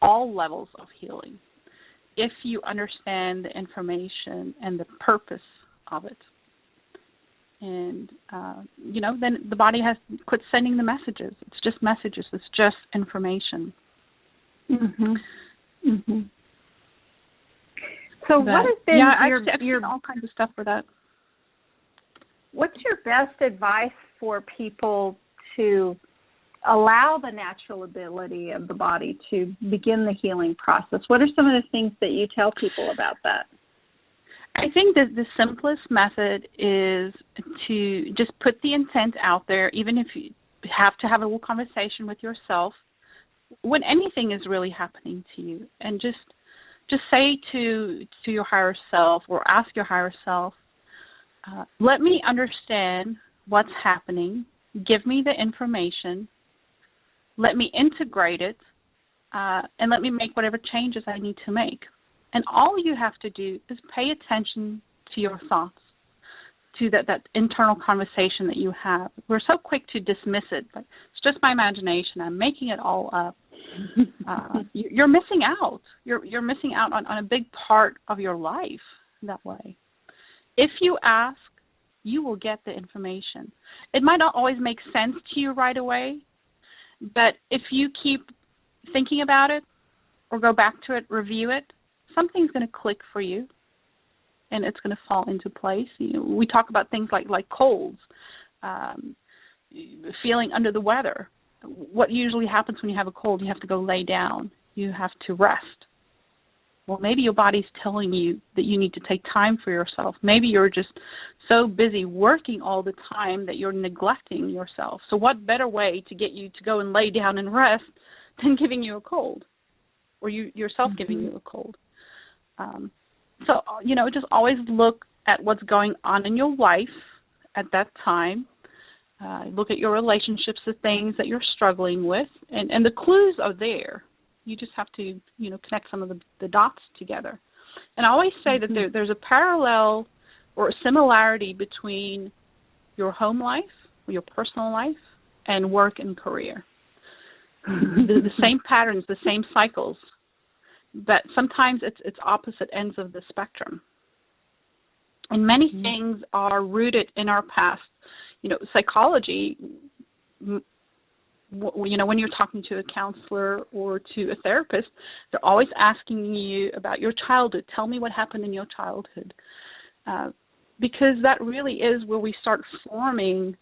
all levels of healing if you understand the information and the purpose of it. And, you know, then the body has to quit sending the messages. It's just messages. It's just information. Mm-hmm. Mm-hmm. So what has been your all kinds of stuff for that. What's your best advice for people to allow the natural ability of the body to begin the healing process? What are some of the things that you tell people about that? I think that the simplest method is to just put the intent out there, even if you have to have a little conversation with yourself when anything is really happening to you, and just say to your higher self or ask your higher self, let me understand what's happening, give me the information, let me integrate it, and let me make whatever changes I need to make. And all you have to do is pay attention to your thoughts, to that internal conversation that you have. We're so quick to dismiss it. Like, it's just my imagination. I'm making it all up. You're missing out. You're missing out on a big part of your life that way. If you ask, you will get the information. It might not always make sense to you right away, but if you keep thinking about it or go back to it, review it, something's going to click for you, and it's going to fall into place. You know, we talk about things like colds, feeling under the weather. What usually happens when you have a cold, you have to go lay down. You have to rest. Well, maybe your body's telling you that you need to take time for yourself. Maybe you're just so busy working all the time that you're neglecting yourself. So what better way to get you to go and lay down and rest than giving you a cold, or you yourself giving you a cold? So, just always look at what's going on in your life at that time. Look at your relationships, the things that you're struggling with, and the clues are there. You just have to, connect some of the dots together. And I always say that there's a parallel or a similarity between your home life, or your personal life, and work and career. The same patterns, the same cycles, but sometimes it's opposite ends of the spectrum. And many things are rooted in our past. Psychology, when you're talking to a counselor or to a therapist, they're always asking you about your childhood. Tell me what happened in your childhood. Because that really is where we start forming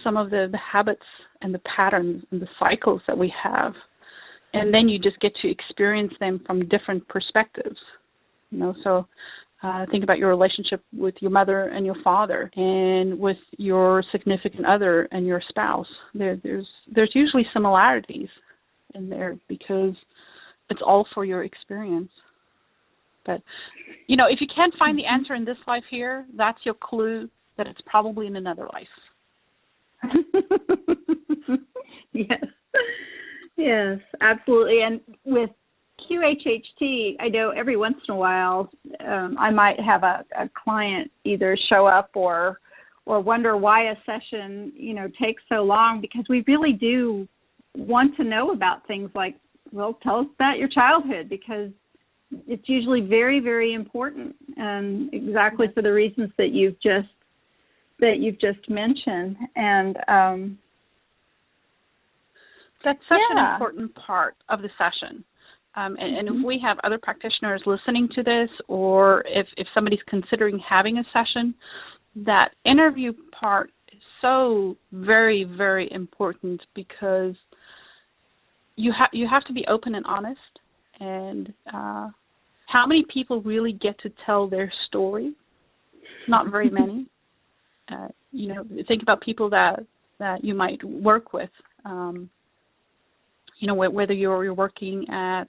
some of the habits and the patterns and the cycles that we have. And then you just get to experience them from different perspectives. So think about your relationship with your mother and your father, and with your significant other and your spouse. There's usually similarities in there because it's all for your experience. But, if you can't find the answer in this life here, that's your clue that it's probably in another life. Yes, absolutely. And with QHHT, I know every once in a while I might have a client either show up or wonder why a session, takes so long, because we really do want to know about things like, well, tell us about your childhood, because it's usually very, very important, and exactly for the reasons that you've just mentioned. And that's such an important part of the session. And if we have other practitioners listening to this, or if somebody's considering having a session, that interview part is so very, very important, because you have to be open and honest. And how many people really get to tell their story? Not very many. Think about people that you might work with. Whether you're working at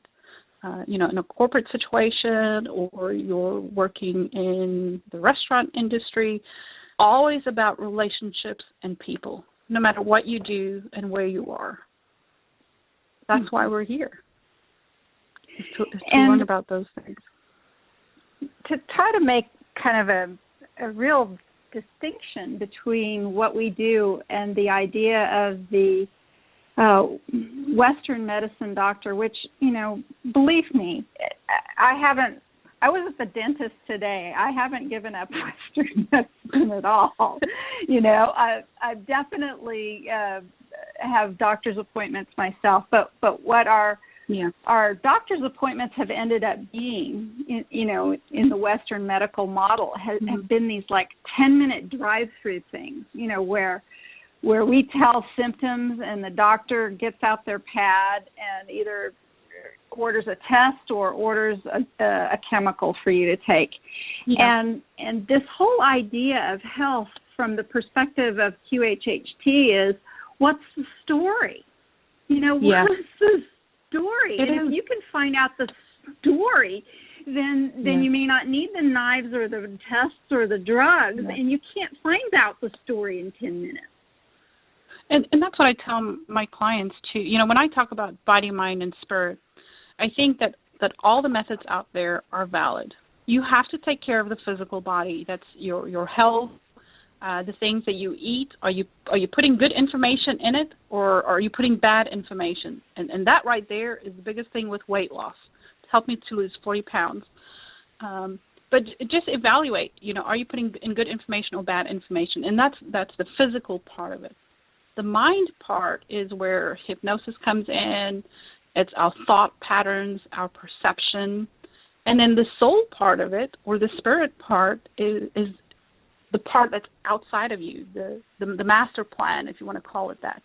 in a corporate situation, or you're working in the restaurant industry, always about relationships and people, no matter what you do and where you are. That's why we're here, is to learn about those things. To try to make kind of a real distinction between what we do and the idea of the Western medicine doctor, which, believe me, I was at the dentist today. I haven't given up Western medicine at all. I definitely have doctor's appointments myself, but what our doctor's appointments have ended up being, in the Western medical model, have been these like 10-minute drive-through things, where we tell symptoms and the doctor gets out their pad and either orders a test or orders a chemical for you to take. And this whole idea of health from the perspective of QHHT is, what's the story? What's the story? If you can find out the story, then you may not need the knives or the tests or the drugs, and you can't find out the story in 10 minutes. And that's what I tell my clients too. When I talk about body, mind, and spirit, I think that all the methods out there are valid. You have to take care of the physical body. That's your health, the things that you eat. Are you putting good information in it, or are you putting bad information? And that right there is the biggest thing with weight loss. It's helped me to lose 40 pounds. But just evaluate, are you putting in good information or bad information? And that's the physical part of it. The mind part is where hypnosis comes in. It's our thought patterns, our perception. And then the soul part of it, or the spirit part, is the part that's outside of you, the master plan, if you want to call it that.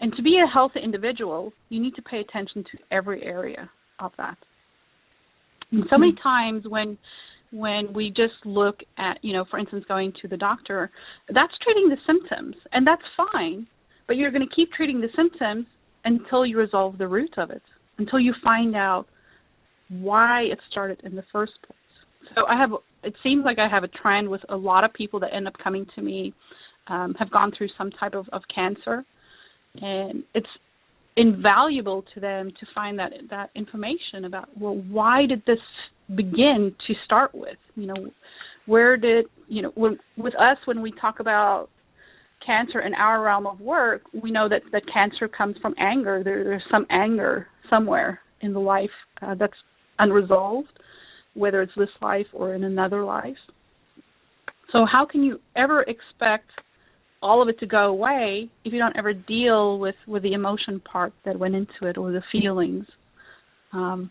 And to be a healthy individual, you need to pay attention to every area of that. And so many times when we just look at, for instance, going to the doctor, that's treating the symptoms, and that's fine, but you're going to keep treating the symptoms until you resolve the root of it, until you find out why it started in the first place. So it seems like I have a trend with a lot of people that end up coming to me, have gone through some type of cancer, and it's invaluable to them to find that information about, well, why did this begin to start with? Where did, with us, when we talk about cancer in our realm of work, we know that cancer comes from anger. There's some anger somewhere in the life that's unresolved, whether it's this life or in another life. So how can you ever expect all of it to go away if you don't ever deal with the emotion part that went into it, or the feelings? So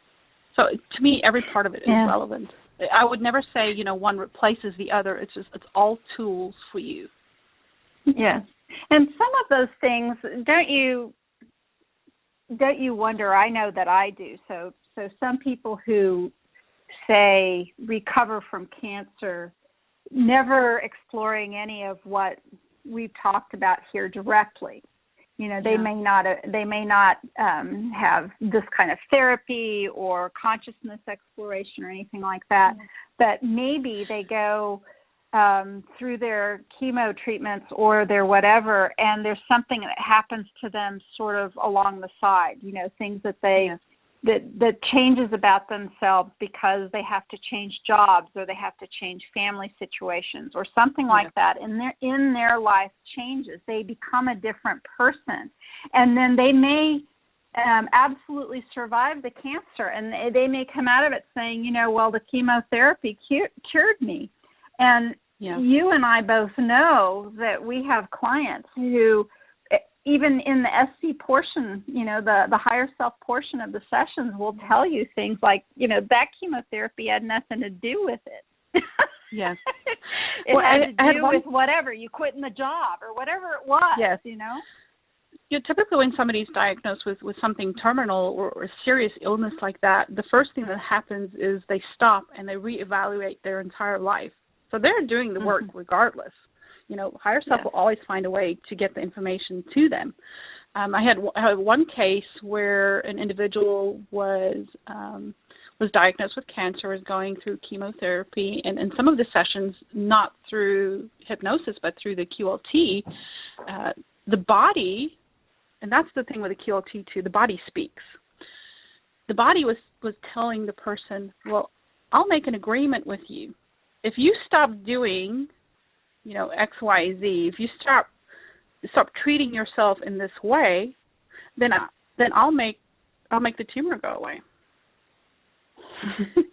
to me, every part of it is relevant. I would never say, one replaces the other. It's all tools for you. Yes. And some of those things, don't you wonder, I know that I do. So some people who say recover from cancer, never exploring any of what we've talked about here directly. They may not have this kind of therapy or consciousness exploration or anything like that, but maybe they go through their chemo treatments or their whatever, and there's something that happens to them sort of along the side, things that they that changes about themselves because they have to change jobs, or they have to change family situations, or something like that. And in their life changes. They become a different person, and then they may absolutely survive the cancer, and they may come out of it saying, well, the chemotherapy cured me. And you and I both know that we have clients who, even in the SC portion, the higher self portion of the sessions, will tell you things like, that chemotherapy had nothing to do with it. Yes. It had to do with whatever. You quit in the job or whatever it was, Yes. Typically when somebody's diagnosed with something terminal or a serious illness like that, the first thing that happens is they stop and they reevaluate their entire life. So they're doing the work regardless. Higher self will always find a way to get the information to them. I had one case where an individual was diagnosed with cancer, was going through chemotherapy, and in some of the sessions, not through hypnosis, but through the QLT, the body, and that's the thing with the QLT too, the body speaks. The body was telling the person, well, I'll make an agreement with you. If you stop doing X, Y, Z, if you stop treating yourself in this way, then I'll make the tumor go away.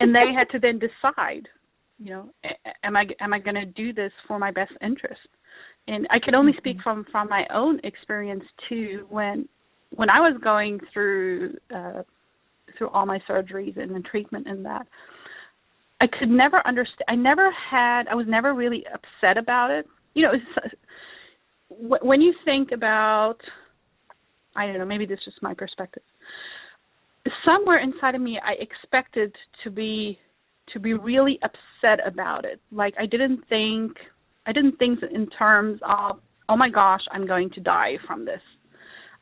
And they had to then decide, am I going to do this for my best interest? And I can only speak from my own experience too. When I was going through all my surgeries and the treatment and that, I could never understand. I was never really upset about it. When you think about, I don't know, maybe this is just my perspective. Somewhere inside of me, I expected to be really upset about it. Like I didn't think in terms of, oh my gosh, I'm going to die from this.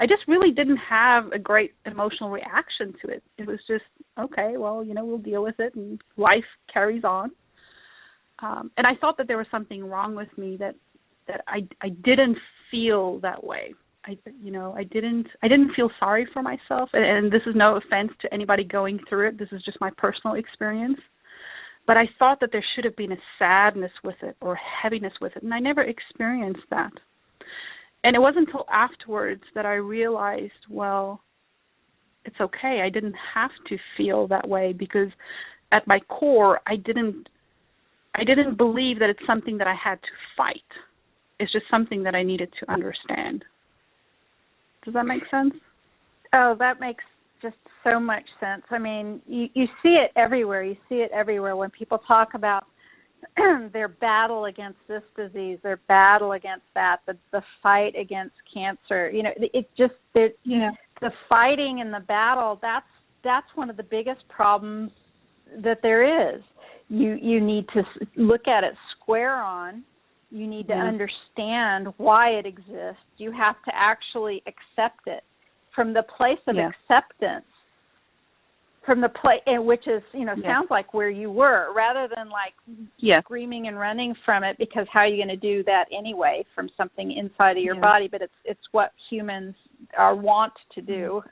I just really didn't have a great emotional reaction to it. It was just, okay, well, we'll deal with it, and life carries on. And I thought that there was something wrong with me, that I didn't feel that way. I didn't feel sorry for myself, and this is no offense to anybody going through it. This is just my personal experience. But I thought that there should have been a sadness with it or heaviness with it, and I never experienced that. And it wasn't until afterwards that I realized, well, it's okay. I didn't have to feel that way, because at my core, I didn't believe that it's something that I had to fight. It's just something that I needed to understand. Does that make sense? Oh, that makes just so much sense. I mean, you see it everywhere. You see it everywhere when people talk about their battle against this disease, their battle against that, the fight against cancer. The fighting and the battle, that's one of the biggest problems that there is. You need to look at it square on. You need to understand why it exists. You have to actually accept it. From the place of acceptance, from the place, which is, sounds like where you were, rather than like screaming and running from it, because how are you going to do that anyway from something inside of your body? But it's what humans are want to do.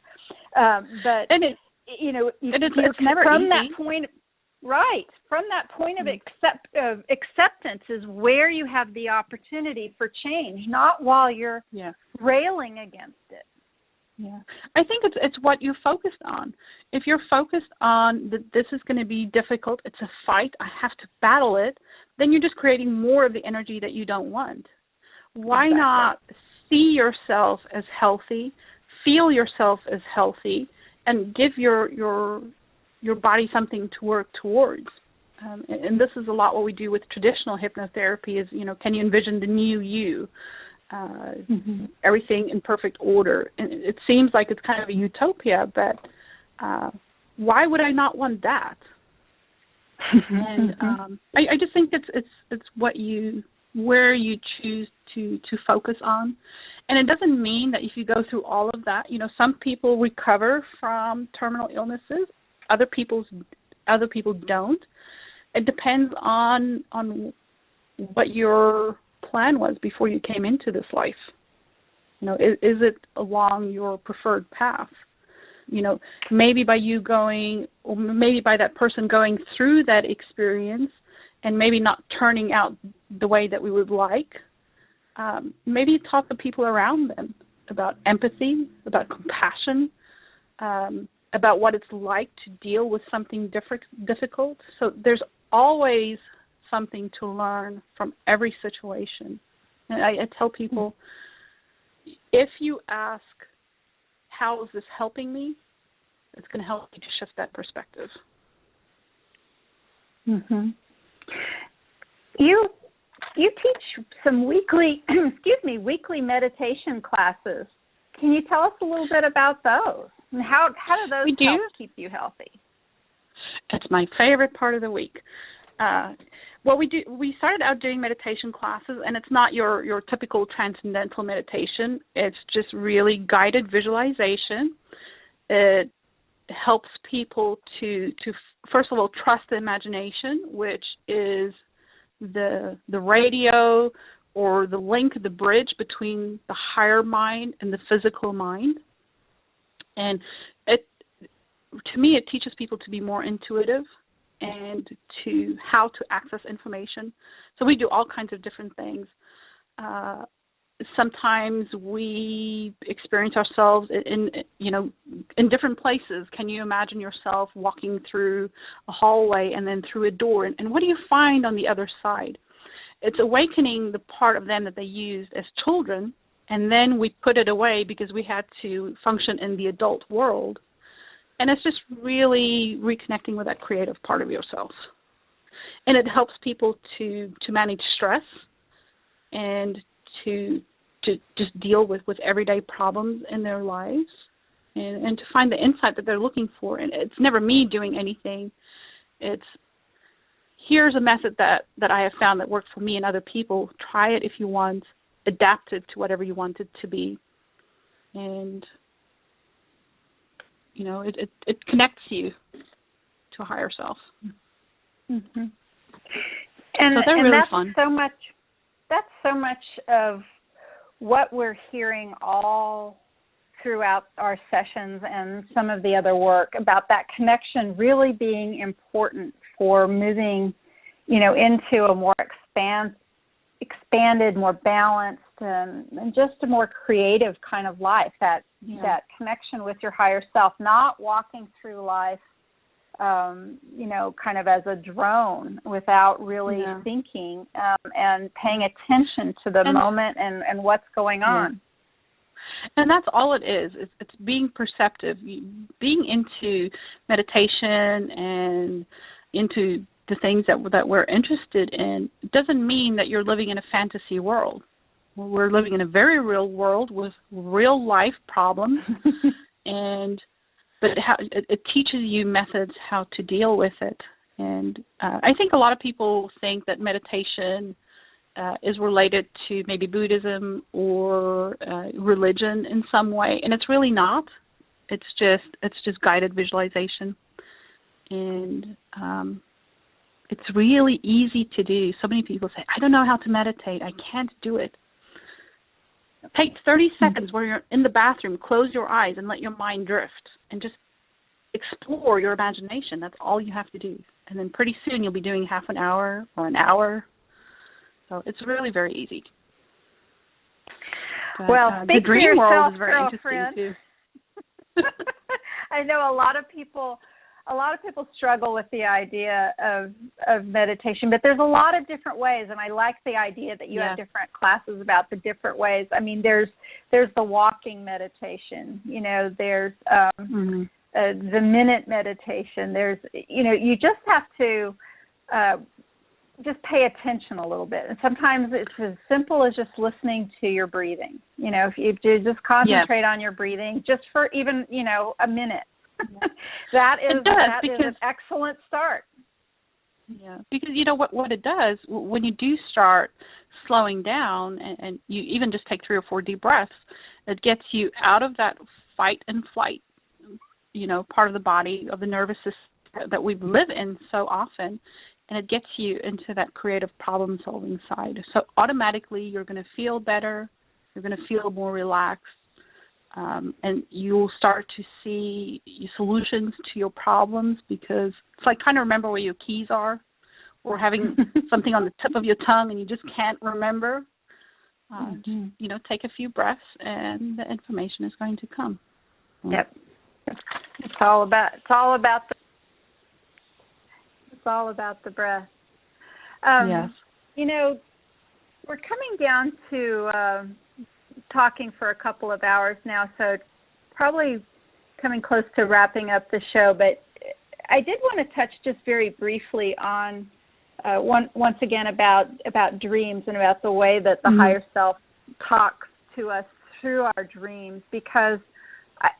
But it's never from easy. That point, right? From that point of acceptance is where you have the opportunity for change, not while you're railing against it. Yeah, I think it's what you're focused on. If you're focused on that this is going to be difficult, it's a fight, I have to battle it, then you're just creating more of the energy that you don't want. Why not see yourself as healthy, feel yourself as healthy, and give your body something to work towards? And this is a lot what we do with traditional hypnotherapy is, can you envision the new you? Everything in perfect order. And it seems like it's kind of a utopia, but why would I not want that? And I just think it's where you choose to focus on. And it doesn't mean that if you go through all of that, some people recover from terminal illnesses, other people don't. It depends on what your plan was before you came into this life. Is it along your preferred path? Maybe by you going, or maybe by that person going through that experience and maybe not turning out the way that we would like, maybe it taught the people around them about empathy, about compassion, about what it's like to deal with something difficult. So there's always something to learn from every situation. And I tell people, if you ask, how is this helping me, it's going to help you to shift that perspective. You teach some weekly meditation classes. Can you tell us a little bit about those? And how do those help keep you healthy? It's my favorite part of the week. We started out doing meditation classes, and it's not your typical transcendental meditation. It's just really guided visualization. It helps people to first of all, trust the imagination, which is the radio or the link, the bridge between the higher mind and the physical mind. And to me, it teaches people to be more intuitive and to how to access information. So we do all kinds of different things. Sometimes we experience ourselves in different places. Can you imagine yourself walking through a hallway and then through a door? And what do you find on the other side? It's awakening the part of them that they used as children, and then we put it away because we had to function in the adult world. And it's just really reconnecting with that creative part of yourself. And it helps people to manage stress and to just deal with everyday problems in their lives and to find the insight that they're looking for. And it's never me doing anything. It's here's a method that I have found that worked for me and other people. Try it if you want. Adapt it to whatever you want it to be. And it connects you to a higher self. And so they're really fun. That's so much of what we're hearing all throughout our sessions and some of the other work about that connection really being important for moving, into a more expanded, more balanced, and just a more creative kind of life. That connection with your higher self, not walking through life, kind of as a drone without really thinking and paying attention to the moment and what's going on. And that's all it is. It's being perceptive, being into meditation and into the things that we're interested in. It doesn't mean that you're living in a fantasy world. We're living in a very real world with real life problems, but it teaches you methods how to deal with it. And I think a lot of people think that meditation is related to maybe Buddhism or religion in some way, and it's really not. It's just guided visualization. And it's really easy to do. So many people say, I don't know how to meditate. I can't do it. Take 30 seconds where you're in the bathroom, close your eyes and let your mind drift and just explore your imagination. That's all you have to do. And then pretty soon you'll be doing half an hour or an hour. So it's really very easy. But, well, speak the dream for yourself, world is very girlfriend. interesting too. I know a lot of people struggle with the idea of meditation, but there's a lot of different ways, and I like the idea that you have different classes about the different ways. I mean, there's the walking meditation, there's the minute meditation. There's, you just have to just pay attention a little bit. And sometimes it's as simple as just listening to your breathing. If you just concentrate on your breathing just for even, a minute. that is an excellent start. Yeah, because what it does, when you do start slowing down and you even just take 3 or 4 deep breaths, it gets you out of that fight and flight, part of the body, of the nervous system that we live in so often, and it gets you into that creative problem-solving side. So automatically you're going to feel better, you're going to feel more relaxed, and you'll start to see solutions to your problems, because it's like kind of remember where your keys are, or having something on the tip of your tongue and you just can't remember. Take a few breaths and the information is going to come. Yep. It's all about the breath. Yes. We're coming down to talking for a couple of hours now, so probably coming close to wrapping up the show, but I did want to touch just very briefly on once again about dreams and about the way that the higher self talks to us through our dreams, because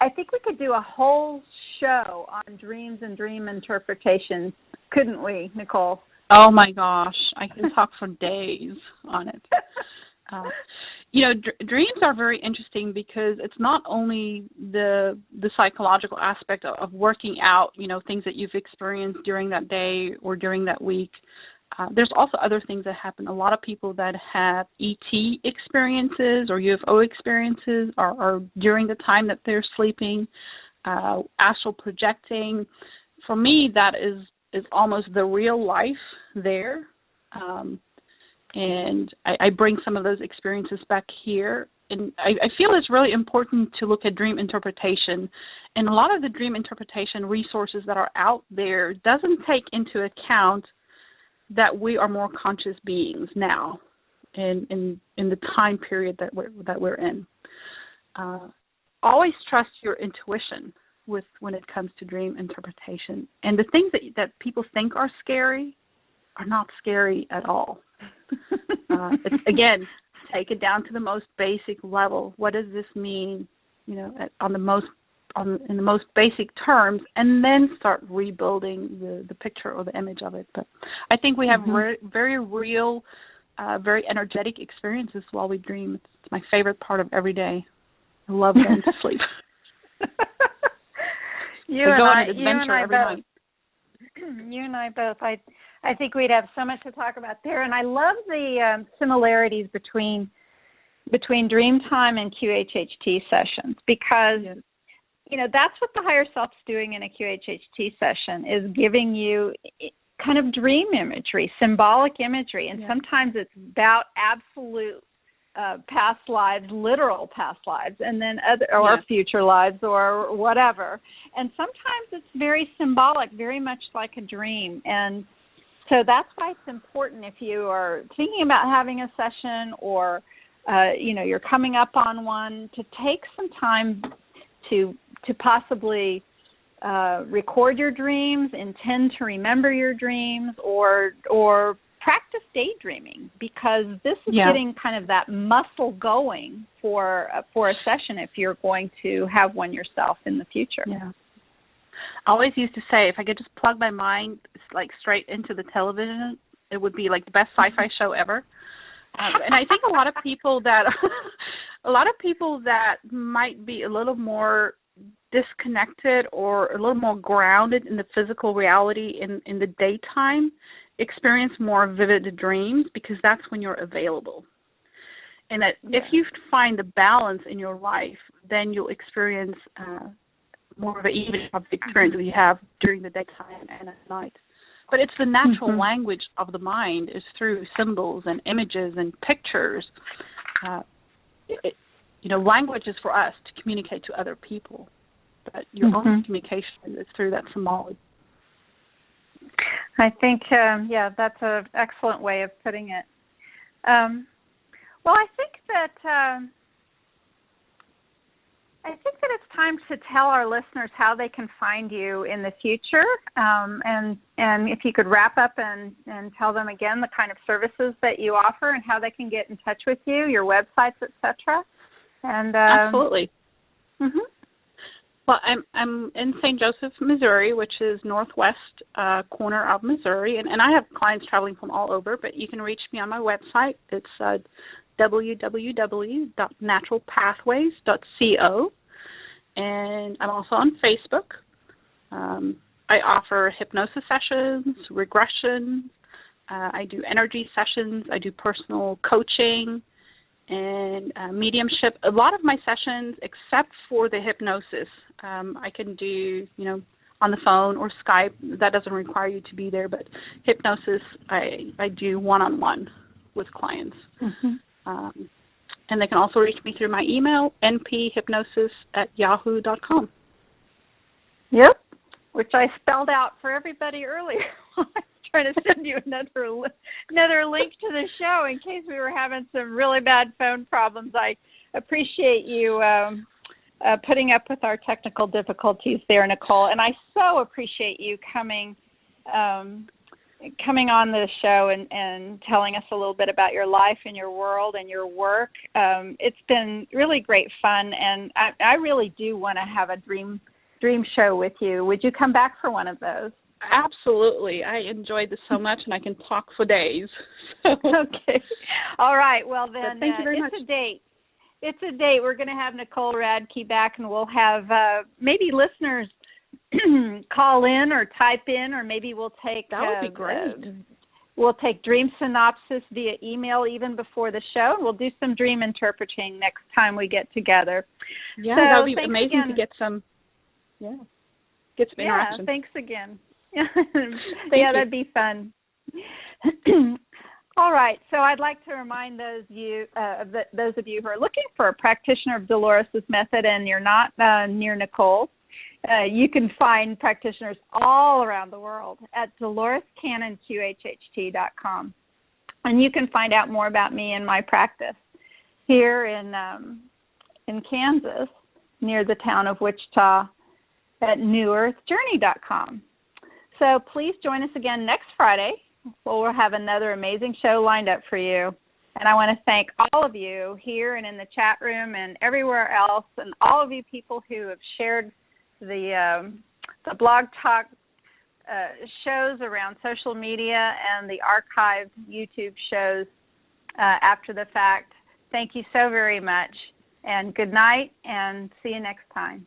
I think we could do a whole show on dreams and dream interpretations, couldn't we, Nicole? Oh my gosh, I can talk for days on it. Dreams are very interesting because it's not only the psychological aspect of working out, things that you've experienced during that day or during that week. There's also other things that happen. A lot of people that have ET experiences or UFO experiences are during the time that they're sleeping, astral projecting. For me, that is almost the real life there. And I bring some of those experiences back here. And I feel it's really important to look at dream interpretation. And a lot of the dream interpretation resources that are out there doesn't take into account that we are more conscious beings now in the time period that we're in. Always trust your intuition when it comes to dream interpretation. And the things that people think are scary are not scary at all. It's, again, take it down to the most basic level. What does this mean? In the most basic terms, and then start rebuilding the picture or the image of it. But I think we have very real, very energetic experiences while we dream. It's my favorite part of every day. I love going to sleep. You and I both. I think we'd have so much to talk about there, and I love the similarities between dream time and QHHT sessions, because that's what the higher self's doing in a QHHT session, is giving you kind of dream imagery, symbolic imagery, and sometimes it's about absolute past lives, literal past lives, and then future lives or whatever. And sometimes it's very symbolic, very much like a dream. And so that's why it's important, if you are thinking about having a session or you're coming up on one, to take some time to possibly record your dreams, intend to remember your dreams, or practice daydreaming, because this is getting kind of that muscle going for a session if you're going to have one yourself in the future. Yeah. I always used to say, if I could just plug my mind like straight into the television, it would be like the best sci-fi show ever. And I think a lot of people that might be a little more disconnected or a little more grounded in the physical reality in the daytime experience more vivid dreams, because that's when you're available. And that if you find the balance in your life, then you'll experience more of an even experience that you have during the daytime and at night. But it's the natural language of the mind is through symbols and images and pictures. Language is for us to communicate to other people, but your own communication is through that symbology. I think, that's an excellent way of putting it. Well, I think that it's time to tell our listeners how they can find you in the future, and if you could wrap up and tell them again the kind of services that you offer and how they can get in touch with you, your websites, etc. And absolutely. Well, I'm in St. Joseph, Missouri, which is northwest corner of Missouri, and I have clients traveling from all over, but you can reach me on my website. It's www.naturalpathways.co, and I'm also on Facebook. I offer hypnosis sessions, regression. I do energy sessions. I do personal coaching and mediumship. A lot of my sessions, except for the hypnosis, I can do, on the phone or Skype. That doesn't require you to be there, but hypnosis, I do one-on-one with clients. And they can also reach me through my email, nphypnosis@yahoo.com. Yep, which I spelled out for everybody earlier. I was trying to send you another link to the show in case we were having some really bad phone problems. I appreciate you putting up with our technical difficulties there, Nicole, and I so appreciate you coming on the show and telling us a little bit about your life and your world and your work. It's been really great fun, and I really do want to have a dream show with you. Would you come back for one of those? Absolutely. I enjoyed this so much, and I can talk for days. Okay. All right. Well, then thank you very much. It's a date. We're going to have Nicole Radke back, and we'll have maybe listeners call in or type in, or maybe we'll take that would be great. We'll take dream synopsis via email even before the show. We'll do some dream interpreting next time we get together. Yeah, that would be amazing again. To get some interaction. Yeah, thanks again. Thank that'd be fun. All right, so I'd like to remind those of you who are looking for a practitioner of Dolores' method and you're not near Nicole, you can find practitioners all around the world at DoloresCannonQHHT.com. And you can find out more about me and my practice here in Kansas, near the town of Wichita, at NewEarthJourney.com. So please join us again next Friday. We'll have another amazing show lined up for you. And I want to thank all of you here and in the chat room and everywhere else, and all of you people who have shared the Blog Talk shows around social media and the archived YouTube shows after the fact. Thank you so very much. And good night, and see you next time.